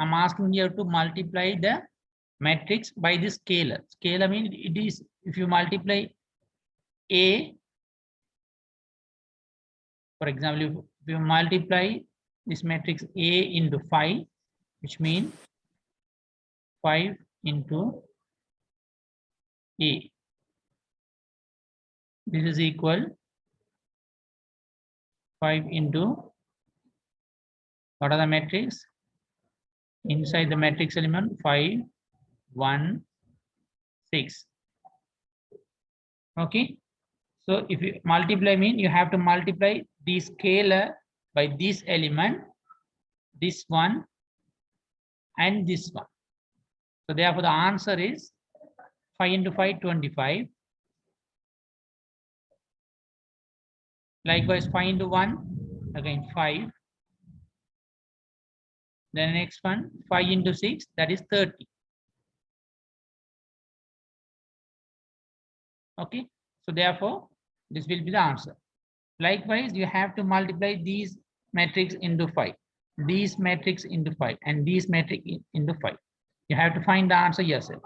I'm asking here to multiply the matrix by this scalar. Scalar means it is, if you multiply A, for example, if you multiply this matrix A into 5, which means 5 into A. This is equal 5 into, what are the matrix? Inside the matrix element 5, 1, 6. Okay. So if you multiply, mean you have to multiply this scalar by this element, this one, and this one. So therefore the answer is 5 into 5, 25. Likewise, 5 into 1, again 5. Then next one, 5 into 6, that is 30. Okay, so therefore this will be the answer. Likewise, you have to multiply these matrix into 5, these matrix into 5, and these matrix into 5. You have to find the answer yourself.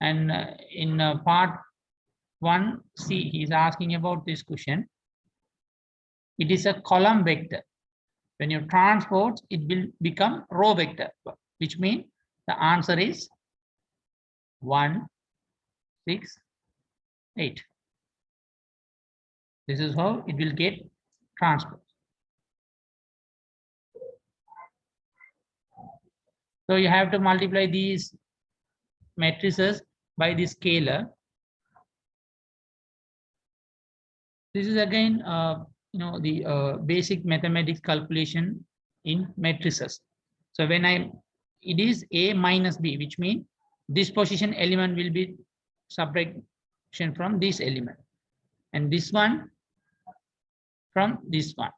And in part 1C, he is asking about this question. It is a column vector. When you transpose, it will become row vector, which means the answer is 1, 6, 8. This is how it will get transposed. So you have to multiply these matrices by the scalar. This is again, the basic mathematics calculation in matrices. So when it is A minus B, which means this position element will be subtraction from this element, and this one from this one.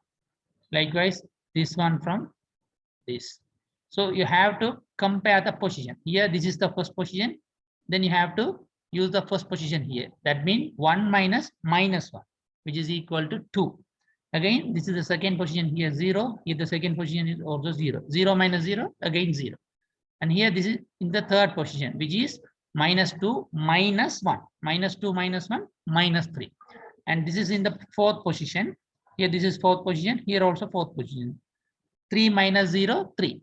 Likewise, this one from this. So you have to compare the position. Here, this is the first position. Then you have to use the first position here. That means 1 minus -1, which is equal to 2. Again, this is the second position here, 0. Here the second position is also 0. 0 minus 0, again 0. And here this is in the third position, which is -2 minus 1. -2 minus 1, -3. And this is in the fourth position. Here this is fourth position. Here also fourth position. 3 minus 0, 3.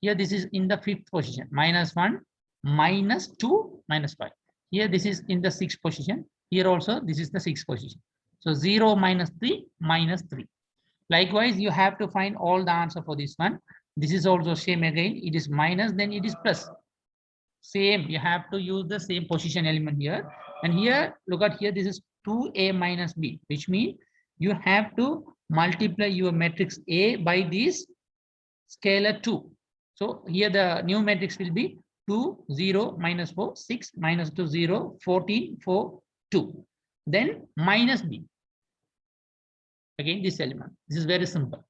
Here this is in the fifth position. -1, -2, -5. Here this is in the sixth position. Here also this is the sixth position. So 0 minus 3, -3. Likewise, you have to find all the answer for this one. This is also same again. It is minus, then it is plus. Same, you have to use the same position element here. And here, look at here, this is 2A minus B, which means you have to multiply your matrix A by this scalar 2. So here the new matrix will be 2, 0, -4, 6, -2, 0, 14, 4, 2. Then minus B. Again, this element. This is very simple.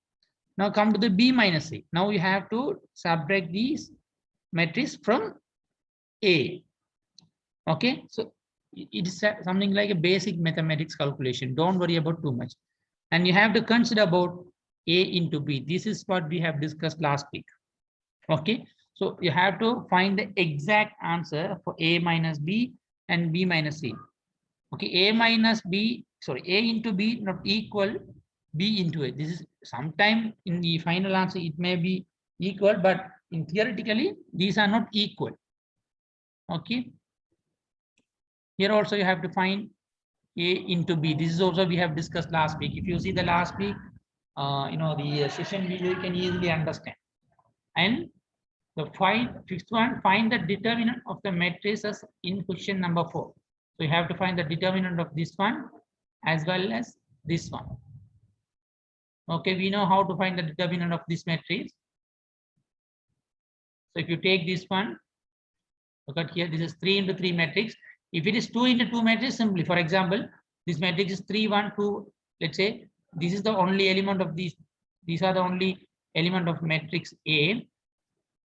Now come to the B minus C. Now you have to subtract these matrix from A. Okay, so it is something like a basic mathematics calculation. Don't worry about too much. And you have to consider about A into B. This is what we have discussed last week. Okay, so you have to find the exact answer for A minus B and B minus C. Okay, A minus B, sorry, A into B not equal B into A. This is sometime in the final answer it may be equal, but in theoretically these are not equal. Okay, here also you have to find A into B. This is also we have discussed last week. If you see the last week, the session video, you can easily understand. And the fifth one, find the determinant of the matrices in question number 4. So you have to find the determinant of this one as well as this one. Okay, we know how to find the determinant of this matrix. So if you take this one, look at here, this is 3 into 3 matrix. If it is 2 into 2 matrix, simply, for example, this matrix is 3, 1, 2. Let's say this is the only element of these. These are the only element of matrix A.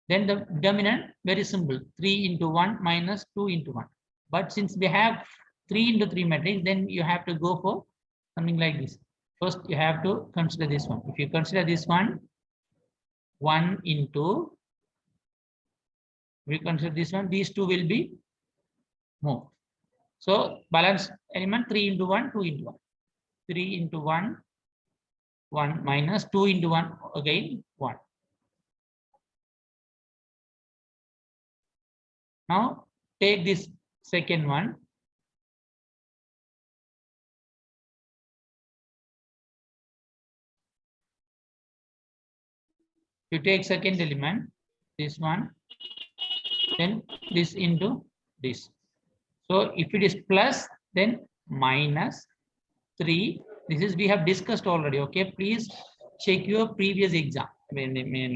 Then the determinant, very simple, 3 into 1 minus 2 into 1. But since we have 3 into 3 matrix, then you have to go for something like this. First, you have to consider this one. If you consider this one, 1 into, we consider this one, these two will be moved. So balance element 3 into 1, 2 into 1. 3 into 1, 1 minus 2 into 1, again 1. Now take this second one. You take second element, this one, then this into this. So if it is plus, then minus 3. This is we have discussed already. Okay, please check your previous exam,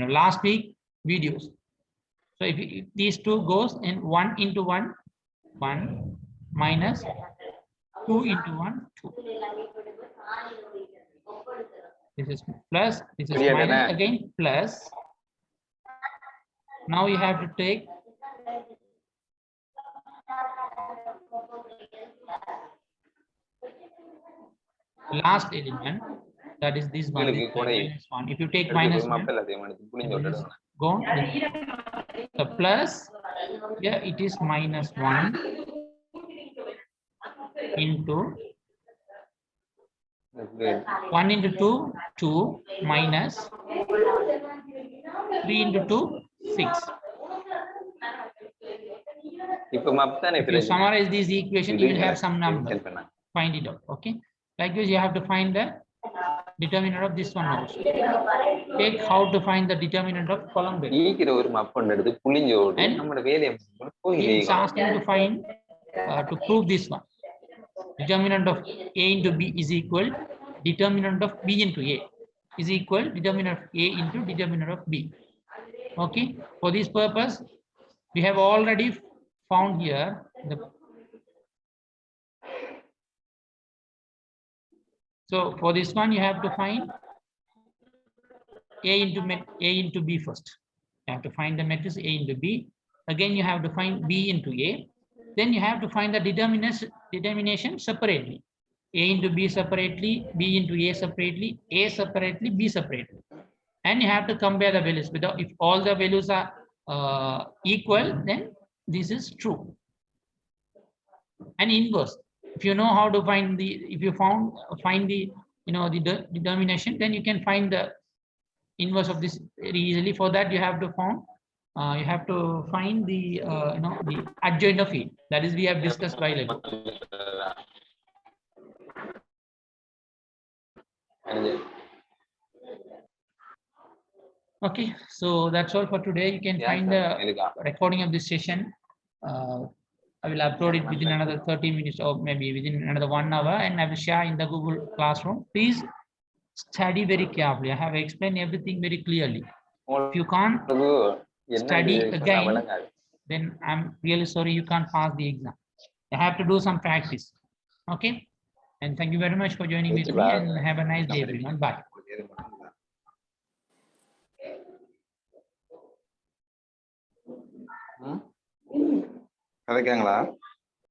last week videos. So if these two goes in 1 into 1, 1 minus 2 into 1, 2. This is plus, this is minus, again plus. Now you have to take last element, that is this one, this minus 1. If you take minus 1, go the plus, yeah, it is minus 1 into 1 into 2, 2 minus 3 into 2, 6. If you summarize this equation, you will have some number. Find it out. Okay. Likewise, you have to find the determinant of this one also. Take how to find the determinant of column vector. And it's asking to find to prove this one. Determinant of A into B is equal determinant of B into A is equal determinant of A into determinant of B. Okay. For this purpose, we have already found here the. So for this one, you have to find A into B first. You have to find the matrix A into B. Again, you have to find B into A. Then you have to find the determination separately. A into B separately, B into A separately, A separately, B separately. And you have to compare the values. If all the values are equal, then this is true. And inverse. If you know how to find the, if you find the, the determination, then you can find the inverse of this very easily. For that, you have to find the, the adjoint of it. That is, we have discussed while ago. Okay, so that's all for today. You can find the recording of this session. I will upload it within another 30 minutes or maybe within another 1 hour, and I will share in the Google Classroom. Please study very carefully. I have explained everything very clearly. If you can't study again, then I'm really sorry you can't pass the exam. You have to do some practice. Okay. And thank you very much for joining with me, and have a nice day, everyone. Bye. கதைக்காங்களா